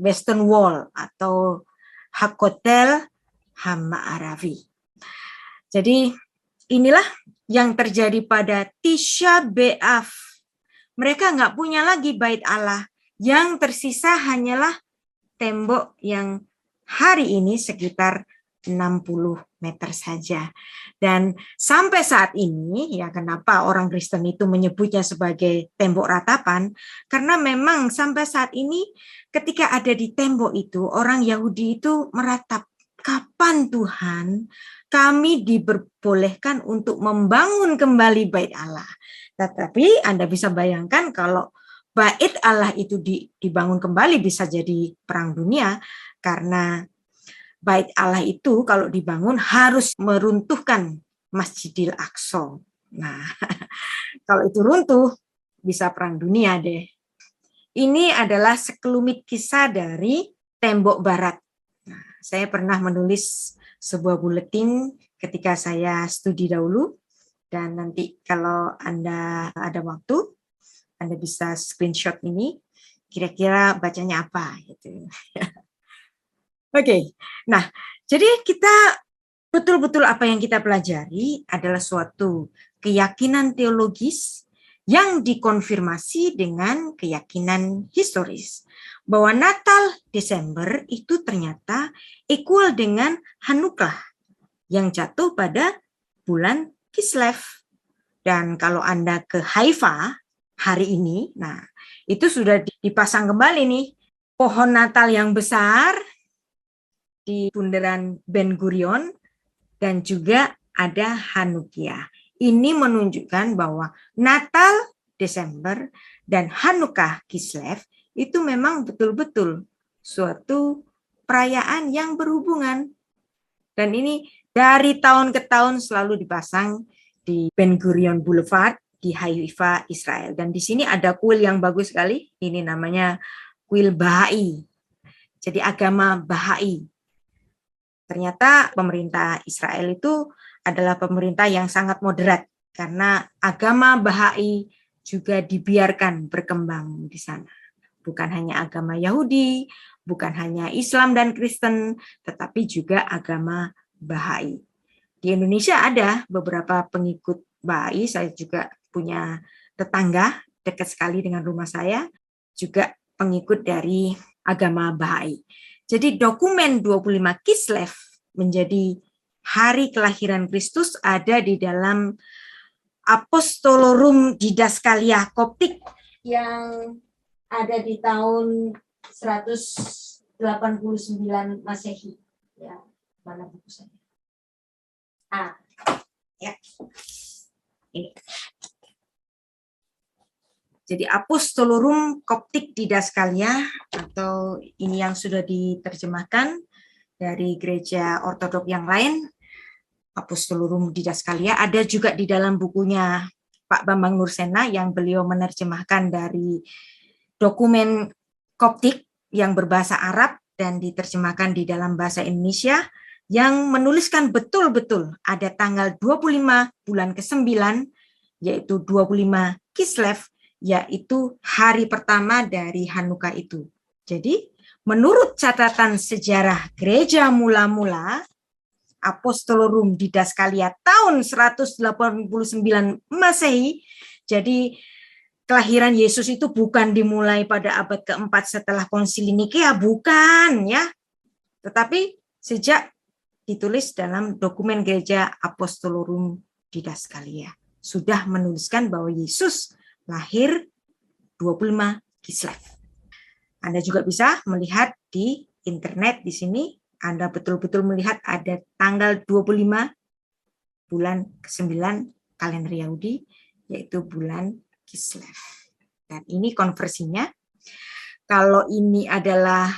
Western Wall atau Hakotel Hama'aravi. Jadi inilah yang terjadi pada Tisha B'Av. Mereka nggak punya lagi bait Allah. Yang tersisa hanyalah tembok yang hari ini sekitar 60 meter saja. Dan sampai saat ini, ya kenapa orang Kristen itu menyebutnya sebagai tembok ratapan? Karena memang sampai saat ini ketika ada di tembok itu, orang Yahudi itu meratap, kapan Tuhan kami diperbolehkan untuk membangun kembali bait Allah. Tetapi Anda bisa bayangkan kalau bait Allah itu dibangun kembali bisa jadi perang dunia, karena bait Allah itu kalau dibangun harus meruntuhkan Masjidil Aqsa. Nah, kalau itu runtuh bisa perang dunia deh. Ini adalah sekelumit kisah dari tembok barat. Nah, saya pernah menulis sebuah buletin ketika saya studi dahulu, dan nanti kalau Anda ada waktu, Anda bisa screenshot ini, kira-kira bacanya apa gitu. Oke. Nah, jadi kita betul-betul apa yang kita pelajari adalah suatu keyakinan teologis yang dikonfirmasi dengan keyakinan historis. Bahwa Natal Desember itu ternyata equal dengan Hanukkah yang jatuh pada bulan Kislev. Dan kalau Anda ke Haifa hari ini, nah itu sudah dipasang kembali nih pohon Natal yang besar di bundaran Ben Gurion, dan juga ada Hanukkah. Ini menunjukkan bahwa Natal Desember dan Hanukkah Kislev itu memang betul-betul suatu perayaan yang berhubungan. Dan ini dari tahun ke tahun selalu dipasang di Ben Gurion Boulevard di Haifa, Israel. Dan di sini ada kuil yang bagus sekali. Ini namanya kuil Bahai. Jadi agama Bahai. Ternyata pemerintah Israel itu adalah pemerintah yang sangat moderat karena agama Bahai juga dibiarkan berkembang di sana. Bukan hanya agama Yahudi, bukan hanya Islam dan Kristen, tetapi juga agama Bahai. Di Indonesia ada beberapa pengikut Bahai, saya juga punya tetangga dekat sekali dengan rumah saya, juga pengikut dari agama Bahai. Jadi dokumen 25 Kislev menjadi hari kelahiran Kristus ada di dalam Apostolorum Didaskalia Koptik yang ada di tahun 189 Masehi. Ya, mana buku saya? Ya. Ini. Jadi Apostolorum Koptik Didaskalia, atau ini yang sudah diterjemahkan dari gereja ortodok yang lain, Apostolorum Didaskalia, ada juga di dalam bukunya Pak Bambang Nursena yang beliau menerjemahkan dari dokumen Koptik yang berbahasa Arab dan diterjemahkan di dalam bahasa Indonesia, yang menuliskan betul-betul ada tanggal 25 bulan ke-9, yaitu 25 Kislev, yaitu hari pertama dari Hanukkah itu. Jadi, menurut catatan sejarah gereja mula-mula, Apostolorum Didaskalia tahun 189 Masehi, jadi kelahiran Yesus itu bukan dimulai pada abad keempat setelah konsili Nikea, bukan ya. Tetapi sejak ditulis dalam dokumen gereja Apostolorum Didaskalia, sudah menuliskan bahwa Yesus lahir 25 Kislev. Anda juga bisa melihat di internet di sini, Anda betul-betul melihat ada tanggal 25 bulan ke-9 kalender Yahudi, yaitu bulan Kislev. Dan ini konversinya. Kalau ini adalah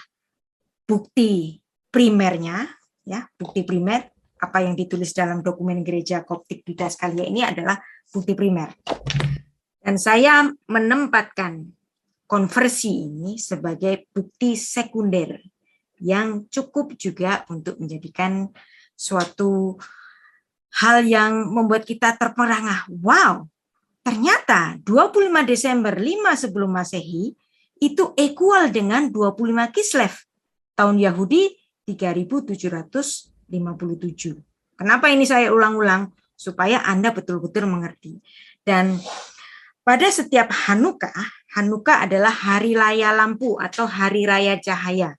bukti primernya, ya, bukti primer apa yang ditulis dalam dokumen gereja Koptik Didaskalia ini adalah bukti primer. Dan saya menempatkan konversi ini sebagai bukti sekunder yang cukup juga untuk menjadikan suatu hal yang membuat kita terperangah. Wow, ternyata 25 Desember 5 sebelum Masehi itu equal dengan 25 Kislev tahun Yahudi 3757. Kenapa ini saya ulang-ulang? Supaya Anda betul-betul mengerti. Dan pada setiap Hanukkah, Hanukkah adalah hari raya lampu atau hari raya cahaya.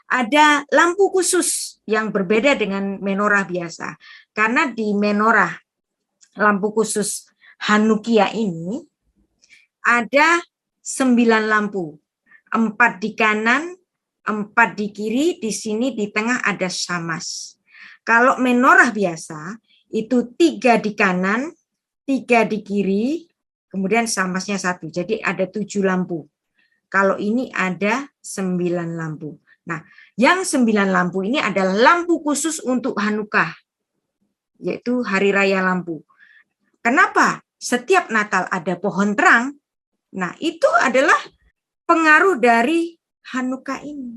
Ada lampu khusus yang berbeda dengan menorah biasa. Karena di menorah lampu khusus Hanukkah ini ada 9 lampu, 4 di kanan, 4 di kiri, di sini di tengah ada samas. Kalau menorah biasa itu 3 di kanan, 3 di kiri, kemudian samasnya 1. Jadi ada 7 lampu. Kalau ini ada 9 lampu. Nah, yang 9 lampu ini adalah lampu khusus untuk Hanukkah, yaitu hari raya lampu. Kenapa? Setiap Natal ada pohon terang. Nah, itu adalah pengaruh dari Hanukkah ini.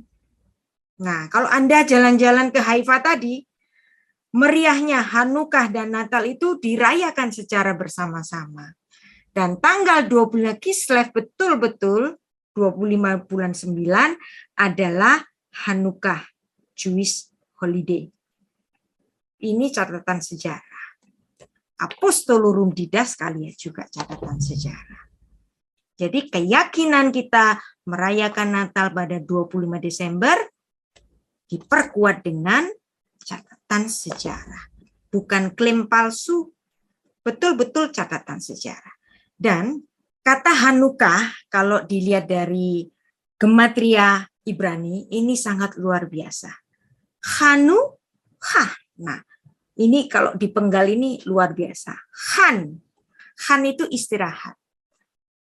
Nah, kalau Anda jalan-jalan ke Haifa tadi, meriahnya Hanukkah dan Natal itu dirayakan secara bersama-sama. Dan tanggal 25 Kislev betul-betul 25 bulan 9 adalah Hanukkah, Jewish holiday. Ini catatan sejarah. Apostolorum Didaskalia juga catatan sejarah. Jadi keyakinan kita merayakan Natal pada 25 Desember diperkuat dengan catatan sejarah. Bukan klaim palsu, betul-betul catatan sejarah. Dan kata Hanukkah kalau dilihat dari gematria Ibrani ini sangat luar biasa. Hanukkah. Nah, ini kalau dipenggal ini luar biasa. Han itu istirahat.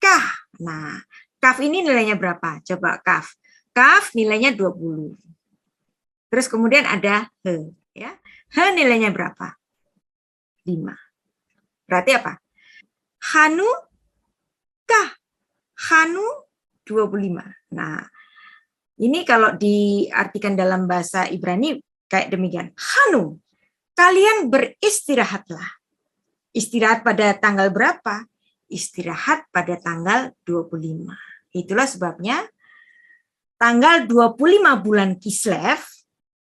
Kah. Nah, kaf ini nilainya berapa? Coba kaf. Kaf nilainya 20. Terus kemudian ada he, ya. He nilainya berapa? 5. Berarti apa? Hanukkah. Hanu 25. Nah, ini kalau diartikan dalam bahasa Ibrani kayak demikian. Hanu, kalian beristirahatlah. Istirahat pada tanggal berapa? Istirahat pada tanggal 25. Itulah sebabnya tanggal 25 bulan Kislev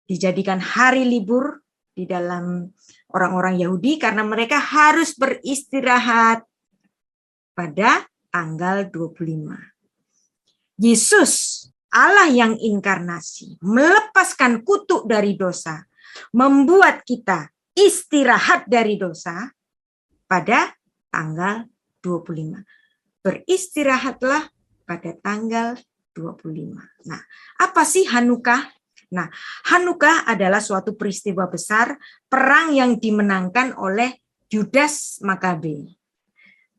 dijadikan hari libur di dalam orang-orang Yahudi karena mereka harus beristirahat pada tanggal 25. Yesus, Allah yang inkarnasi, melepaskan kutuk dari dosa, membuat kita istirahat dari dosa pada tanggal 25. Beristirahatlah pada tanggal 25. Nah, apa sih Hanukkah? Nah, Hanukkah adalah suatu peristiwa besar perang yang dimenangkan oleh Yudas Makabe.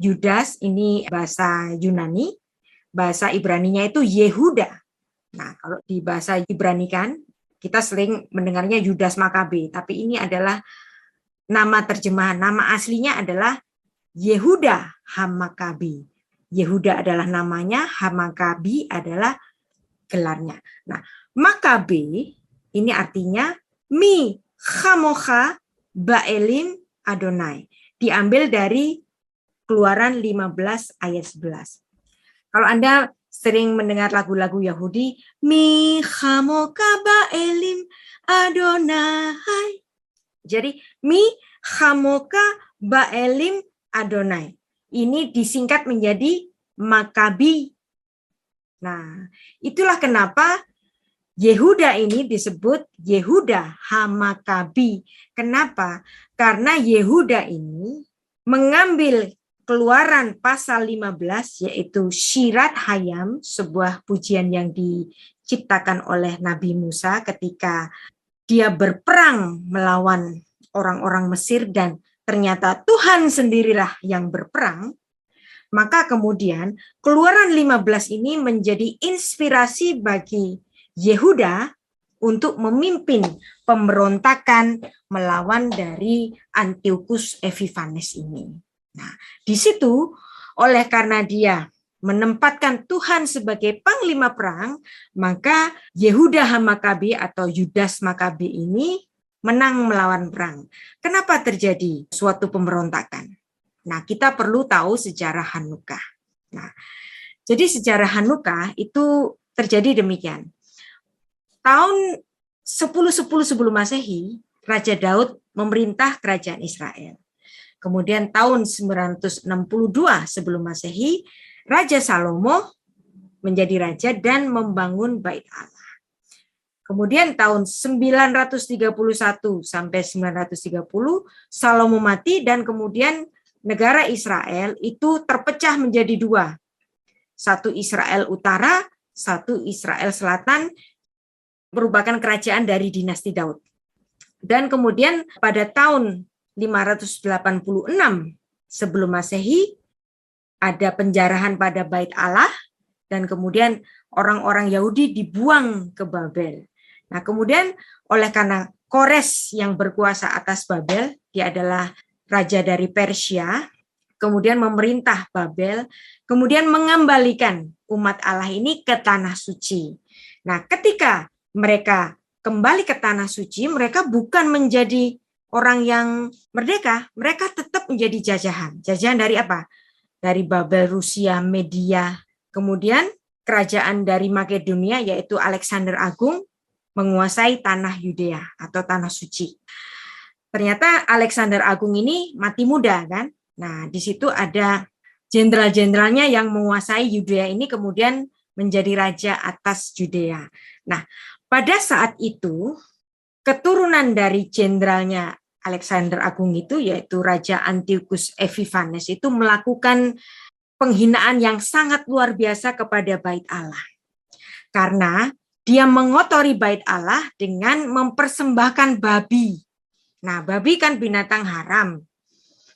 Yudas ini bahasa Yunani, bahasa Ibraninya itu Yehuda. Nah, kalau di bahasa Ibrani kan kita sering mendengarnya Yudas Makabe, tapi ini adalah nama terjemahan. Nama aslinya adalah Yehuda Hamakabi. Yehuda adalah namanya, Hamakabi adalah gelarnya. Nah, Makabe ini artinya Mi Chamocha Ba'elim Adonai. Diambil dari Keluaran 15 ayat 11. Kalau Anda sering mendengar lagu-lagu Yahudi, Mi Chamocha Ba'elim Adonai. Jadi, Mi Chamocha Ba'elim Adonai. Ini disingkat menjadi Makabi. Nah, itulah kenapa Yehuda ini disebut Yehuda Hamakabi. Kenapa? Karena Yehuda ini mengambil Keluaran pasal 15, yaitu Syirat Hayam, sebuah pujian yang diciptakan oleh Nabi Musa ketika dia berperang melawan orang-orang Mesir dan ternyata Tuhan sendirilah yang berperang. Maka kemudian Keluaran 15 ini menjadi inspirasi bagi Yehuda untuk memimpin pemberontakan melawan dari Antiochus Epiphanes ini. Nah, di situ oleh karena dia menempatkan Tuhan sebagai panglima perang, maka Yehuda Hamakabi atau Yudas Makabi ini menang melawan perang. Kenapa terjadi suatu pemberontakan? Nah, kita perlu tahu sejarah Hanukkah. Nah, jadi sejarah Hanukkah itu terjadi demikian. Tahun 1010 sebelum Masehi, Raja Daud memerintah kerajaan Israel. Kemudian tahun 962 sebelum Masehi, Raja Salomo menjadi raja dan membangun Bait Allah. Kemudian tahun 931 sampai 930 Salomo mati dan kemudian negara Israel itu terpecah menjadi dua. Satu Israel Utara, satu Israel Selatan, merupakan kerajaan dari dinasti Daud. Dan kemudian pada tahun 586 sebelum Masehi ada penjarahan pada Bait Allah dan kemudian orang-orang Yahudi dibuang ke Babel. Nah, kemudian oleh karena Kores yang berkuasa atas Babel, dia adalah raja dari Persia, kemudian memerintah Babel, kemudian mengembalikan umat Allah ini ke tanah suci. Nah, ketika mereka kembali ke tanah suci, mereka bukan menjadi orang yang merdeka, mereka tetap menjadi jajahan. Jajahan dari apa? Dari Babel, Rusia, Media. Kemudian kerajaan dari Makedonia yaitu Alexander Agung menguasai tanah Yudea atau tanah suci. Ternyata Alexander Agung ini mati muda kan? Nah, di situ ada jenderal-jenderalnya yang menguasai Yudea ini kemudian menjadi raja atas Yudea. Nah, pada saat itu keturunan dari jenderalnya Alexander Agung itu yaitu Raja Antiochus Epiphanes itu melakukan penghinaan yang sangat luar biasa kepada Bait Allah. Karena dia mengotori Bait Allah dengan mempersembahkan babi. Nah, babi kan binatang haram.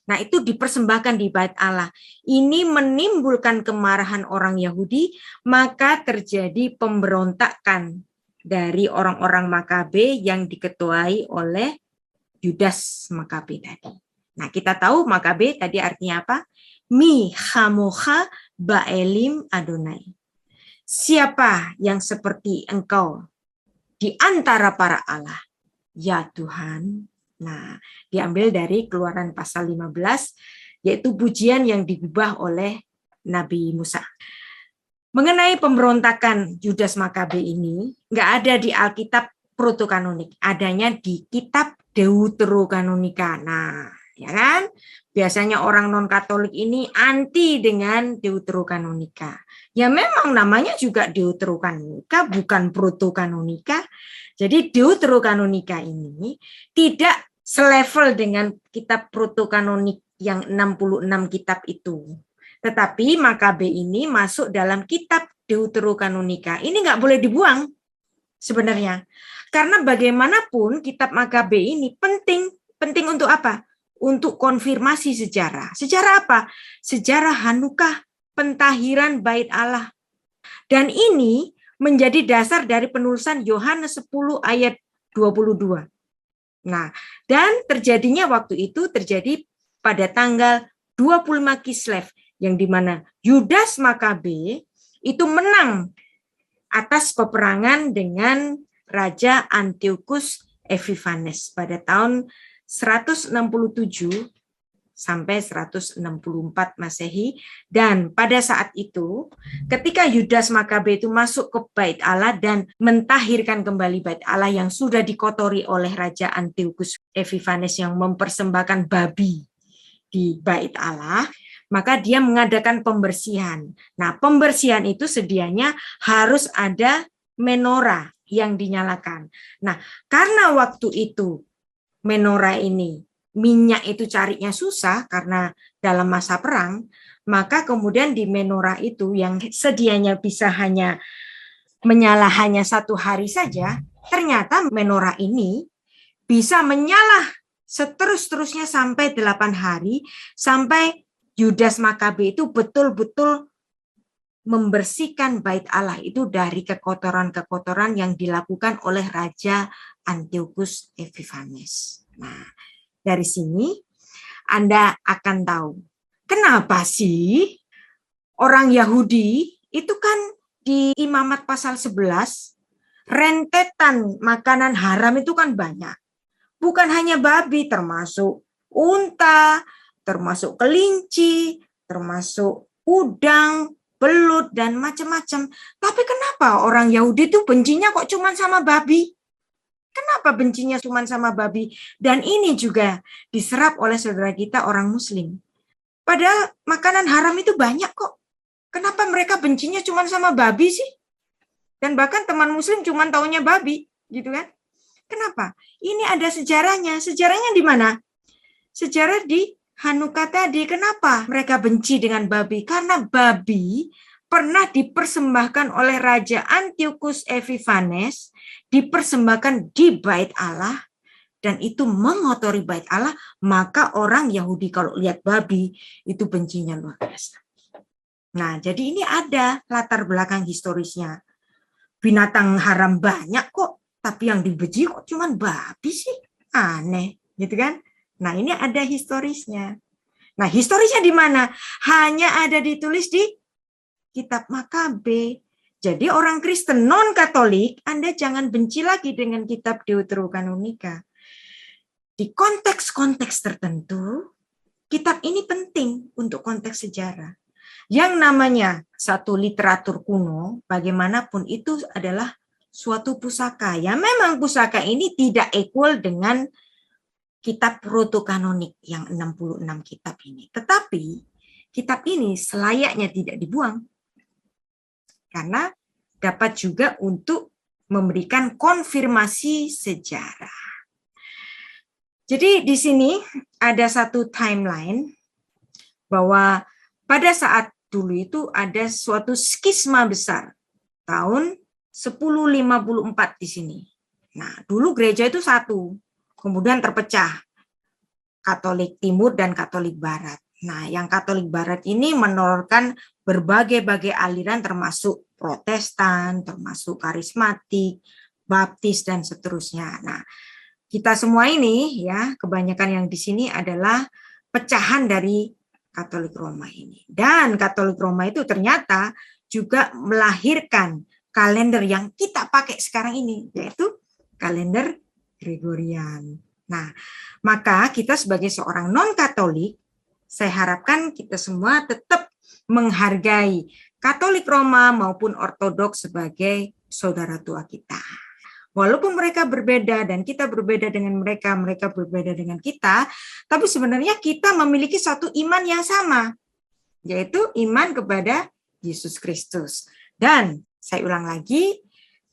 Nah, itu dipersembahkan di Bait Allah. Ini menimbulkan kemarahan orang Yahudi, maka terjadi pemberontakan dari orang-orang Makabe yang diketuai oleh Yudas Makabe tadi. Nah, kita tahu Makabe tadi artinya apa? Mi Chamocha Ba'elim Adonai. Siapa yang seperti engkau di antara para Allah? ya Tuhan. Nah, diambil dari Keluaran pasal 15, yaitu pujian yang diubah oleh Nabi Musa. Mengenai pemberontakan Yudas Makabe ini, nggak ada di Alkitab protokanonik, adanya di kitab Deuterokanonika. Nah, ya kan? Biasanya orang non-Katolik ini anti dengan Deuterokanonika. Ya memang namanya juga Deuterokanonika, bukan protokanonika. Jadi Deuterokanonika ini tidak selevel dengan kitab protokanonik yang 66 kitab itu. Tetapi Makabe ini masuk dalam kitab Deuterokanonika. Ini nggak boleh dibuang sebenarnya. Karena bagaimanapun kitab Makabe ini penting. Penting untuk apa? Untuk konfirmasi sejarah. Sejarah apa? Sejarah Hanukah, pentahiran Bait Allah. Dan ini menjadi dasar dari penulisan Yohanes 10 ayat 22. Nah, dan terjadinya waktu itu terjadi pada tanggal 25 Kislev, yang dimana Yudas Makabe itu menang atas peperangan dengan Raja Antiochus Epiphanes pada tahun 167 sampai 164 Masehi. Dan pada saat itu ketika Yudas Makabe itu masuk ke Bait Allah dan mentahirkan kembali Bait Allah yang sudah dikotori oleh Raja Antiochus Epiphanes yang mempersembahkan babi di Bait Allah, maka dia mengadakan pembersihan. Nah, pembersihan itu sedianya harus ada menorah yang dinyalakan. Nah, karena waktu itu menorah ini minyak itu carinya susah karena dalam masa perang, maka kemudian di menorah itu yang sedianya bisa hanya menyala hanya 1 hari saja, ternyata menorah ini bisa menyala seterus-terusnya sampai 8 hari, sampai Yudas Makabe itu betul-betul membersihkan Bait Allah itu dari kekotoran-kekotoran yang dilakukan oleh Raja Antiochus Epiphanes. Nah, dari sini Anda akan tahu kenapa sih orang Yahudi itu kan di Imamat pasal 11 rentetan makanan haram itu kan banyak. Bukan hanya babi, termasuk unta, termasuk kelinci, termasuk udang, belut, dan macam-macam. Tapi kenapa orang Yahudi itu bencinya kok cuma sama babi? Kenapa bencinya cuma sama babi? Dan ini juga diserap oleh saudara kita orang Muslim. Padahal makanan haram itu banyak kok. Kenapa mereka bencinya cuma sama babi sih? Dan bahkan teman Muslim cuma taunya babi, gitu kan? Kenapa? Ini ada sejarahnya. Sejarahnya di mana? Sejarah di Hanukkah tadi. Kenapa mereka benci dengan babi? Karena babi pernah dipersembahkan oleh Raja Antiochus Epiphanes, dipersembahkan di Bait Allah, dan itu mengotori Bait Allah, maka orang Yahudi kalau lihat babi, itu bencinya luar biasa. Nah, jadi ini ada latar belakang historisnya. Binatang haram banyak kok, tapi yang dibenci kok cuma babi sih? Aneh, gitu kan? Nah, ini ada historisnya. Nah, historisnya di mana? Hanya ada ditulis di kitab Makabe. Jadi orang Kristen non-Katolik, Anda jangan benci lagi dengan kitab Deuterokanonika. Di konteks-konteks tertentu, kitab ini penting untuk konteks sejarah. Yang namanya satu literatur kuno, bagaimanapun itu adalah suatu pusaka. Ya memang pusaka ini tidak equal dengan kitab protokanonik yang 66 kitab ini. Tetapi kitab ini selayaknya tidak dibuang. Karena dapat juga untuk memberikan konfirmasi sejarah. Jadi di sini ada satu timeline bahwa pada saat dulu itu ada suatu skisma besar tahun 1054 di sini. Nah, dulu gereja itu satu, kemudian terpecah Katolik Timur dan Katolik Barat. Nah, yang Katolik Barat ini menelurkan berbagai-bagai aliran termasuk Protestan, termasuk karismatik, baptis dan seterusnya. Nah, kita semua ini ya, kebanyakan yang di sini adalah pecahan dari Katolik Roma ini. Dan Katolik Roma itu ternyata juga melahirkan kalender yang kita pakai sekarang ini, yaitu kalender Gregorian. Nah, maka kita sebagai seorang non-Katolik, saya harapkan kita semua tetap menghargai Katolik Roma maupun Ortodoks sebagai saudara tua kita. Walaupun mereka berbeda dan kita berbeda dengan mereka, mereka berbeda dengan kita, tapi sebenarnya kita memiliki satu iman yang sama, yaitu iman kepada Yesus Kristus. Dan saya ulang lagi,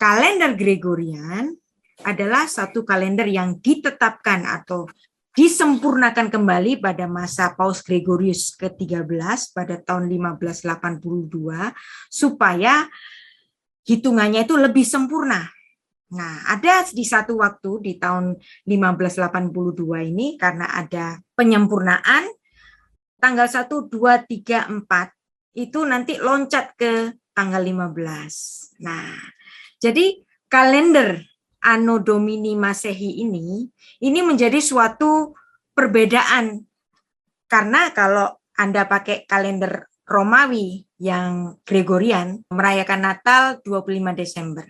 kalender Gregorian adalah satu kalender yang ditetapkan atau disempurnakan kembali pada masa Paus Gregorius ke-13 pada tahun 1582 supaya hitungannya itu lebih sempurna. Nah, ada di satu waktu di tahun 1582 ini karena ada penyempurnaan tanggal 1, 2, 3, 4 itu nanti loncat ke tanggal 15. Nah, jadi kalender Anno Domini Masehi ini menjadi suatu perbedaan. Karena kalau Anda pakai kalender Romawi yang Gregorian, merayakan Natal 25 Desember.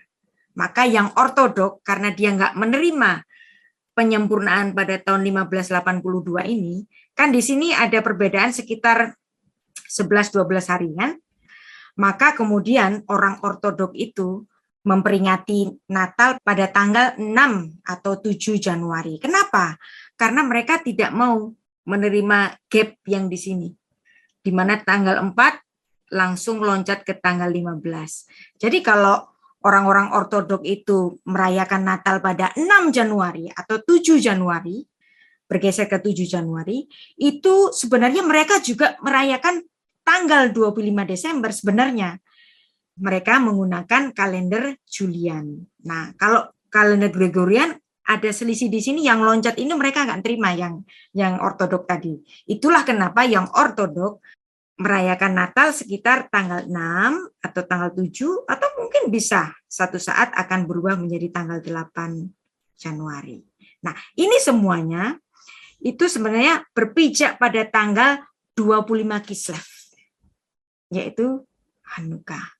Maka yang ortodok, karena dia nggak menerima penyempurnaan pada tahun 1582 ini, kan di sini ada perbedaan sekitar 11-12 hari kan? Maka kemudian orang ortodok itu memperingati Natal pada tanggal 6 atau 7 Januari. Kenapa? Karena mereka tidak mau menerima gap yang di sini. Di mana tanggal 4 langsung loncat ke tanggal 15. Jadi kalau orang-orang ortodok itu merayakan Natal pada 6 Januari atau 7 Januari, bergeser ke 7 Januari, itu sebenarnya mereka juga merayakan tanggal 25 Desember sebenarnya. Mereka menggunakan kalender Julian. Nah, kalau kalender Gregorian ada selisih di sini, yang loncat ini mereka nggak terima yang ortodok tadi. Itulah kenapa yang ortodok merayakan Natal sekitar tanggal 6 atau tanggal 7 atau mungkin bisa satu saat akan berubah menjadi tanggal 8 Januari. Nah, ini semuanya itu sebenarnya berpijak pada tanggal 25 Kislev, yaitu Hanukkah.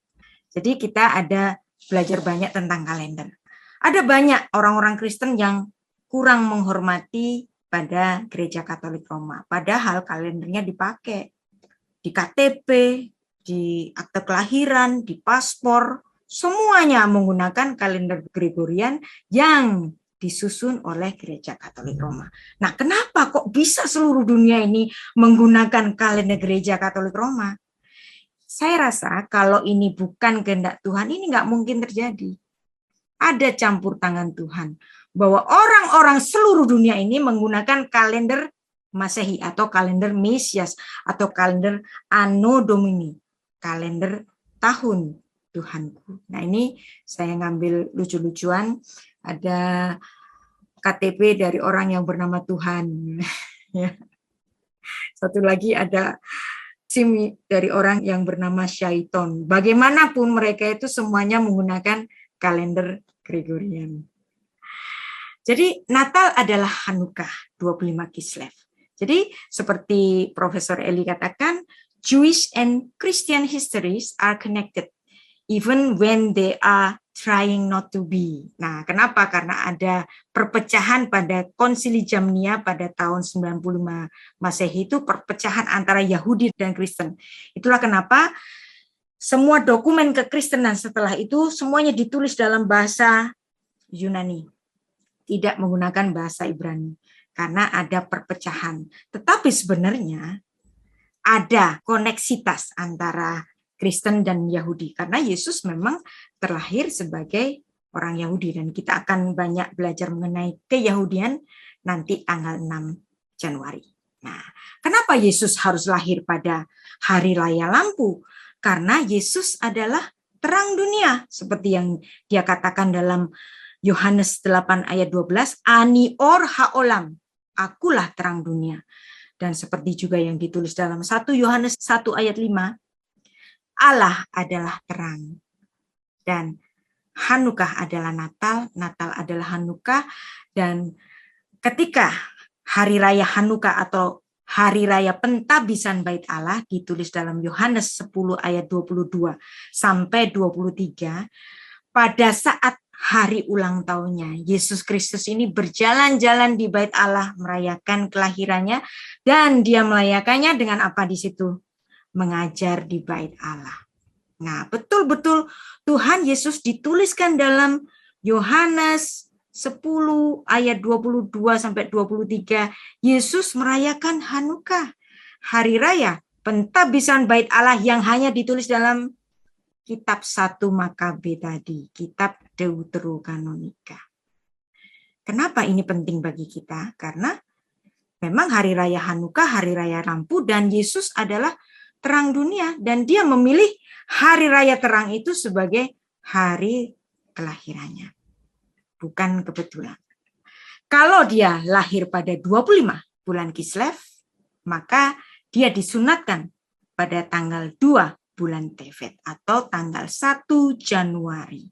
Jadi kita ada belajar banyak tentang kalender. Ada banyak orang-orang Kristen yang kurang menghormati pada Gereja Katolik Roma, padahal kalendernya dipakai di KTP, di akte kelahiran, di paspor, semuanya menggunakan kalender Gregorian yang disusun oleh Gereja Katolik Roma. Nah, kenapa kok bisa seluruh dunia ini menggunakan kalender Gereja Katolik Roma? Saya rasa kalau ini bukan kehendak Tuhan, ini nggak mungkin terjadi. Ada campur tangan Tuhan, bahwa orang-orang seluruh dunia ini menggunakan kalender Masehi atau kalender Mesias atau kalender Anno Domini, kalender tahun Tuhanku. Nah, ini saya ngambil lucu-lucuan, ada KTP dari orang yang bernama Tuhan. Satu lagi ada SIM dari orang yang bernama Syaiton. Bagaimanapun mereka itu semuanya menggunakan kalender Gregorian. Jadi Natal adalah Hanukkah 25 Kislev. Jadi seperti Profesor Eli katakan, Jewish and Christian histories are connected even when they are trying not to be. Nah, kenapa? Karena ada perpecahan pada Konsili Jamnia pada tahun 95 Masehi, itu perpecahan antara Yahudi dan Kristen. Itulah kenapa semua dokumen kekristenan setelah itu semuanya ditulis dalam bahasa Yunani, tidak menggunakan bahasa Ibrani. Karena ada perpecahan. Tetapi sebenarnya ada koneksitas antara Kristen dan Yahudi. Karena Yesus memang terlahir sebagai orang Yahudi. Dan kita akan banyak belajar mengenai keyahudian nanti tanggal 6 Januari. Nah, kenapa Yesus harus lahir pada Hari Raya Lampu? Karena Yesus adalah terang dunia. Seperti yang dia katakan dalam Yohanes 8 ayat 12, Ani or haolam. Akulah terang dunia. Dan seperti juga yang ditulis dalam 1 Yohanes 1 ayat 5, Allah adalah terang. Dan Hanukkah adalah Natal, Natal adalah Hanukkah, dan ketika Hari Raya Hanukkah atau Hari Raya Pentabisan Bait Allah ditulis dalam Yohanes 10 ayat 22 sampai 23, pada saat hari ulang tahunnya. Yesus Kristus ini berjalan-jalan di Bait Allah merayakan kelahirannya, dan dia merayakannya dengan apa di situ? Mengajar di Bait Allah. Nah, betul-betul Tuhan Yesus dituliskan dalam Yohanes 10 ayat 22 sampai 23. Yesus merayakan Hanukkah, hari raya pentabisan Bait Allah yang hanya ditulis dalam kitab 1 Makabe tadi, kitab Deuterokanonika. Kenapa ini penting bagi kita? Karena memang hari raya Hanukkah, hari raya lampu, dan Yesus adalah terang dunia, dan dia memilih hari raya terang itu sebagai hari kelahirannya. Bukan kebetulan. Kalau dia lahir pada 25 bulan Kislev, maka dia disunatkan pada tanggal 2 bulan Tevet atau tanggal 1 Januari.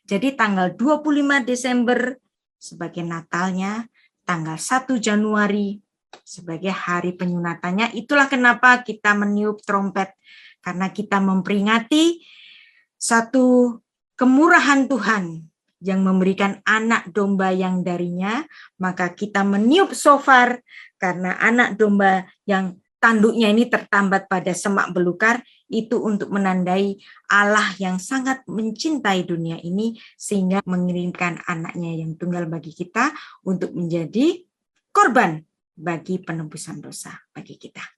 Jadi tanggal 25 Desember sebagai Natalnya, tanggal 1 Januari sebagai hari penyunatannya. Itulah kenapa kita meniup trompet, karena kita memperingati satu kemurahan Tuhan yang memberikan anak domba yang darinya, maka kita meniup shofar karena anak domba yang tanduknya ini tertambat pada semak belukar, itu untuk menandai Allah yang sangat mencintai dunia ini sehingga mengirimkan anaknya yang tunggal bagi kita untuk menjadi korban bagi penebusan dosa bagi kita.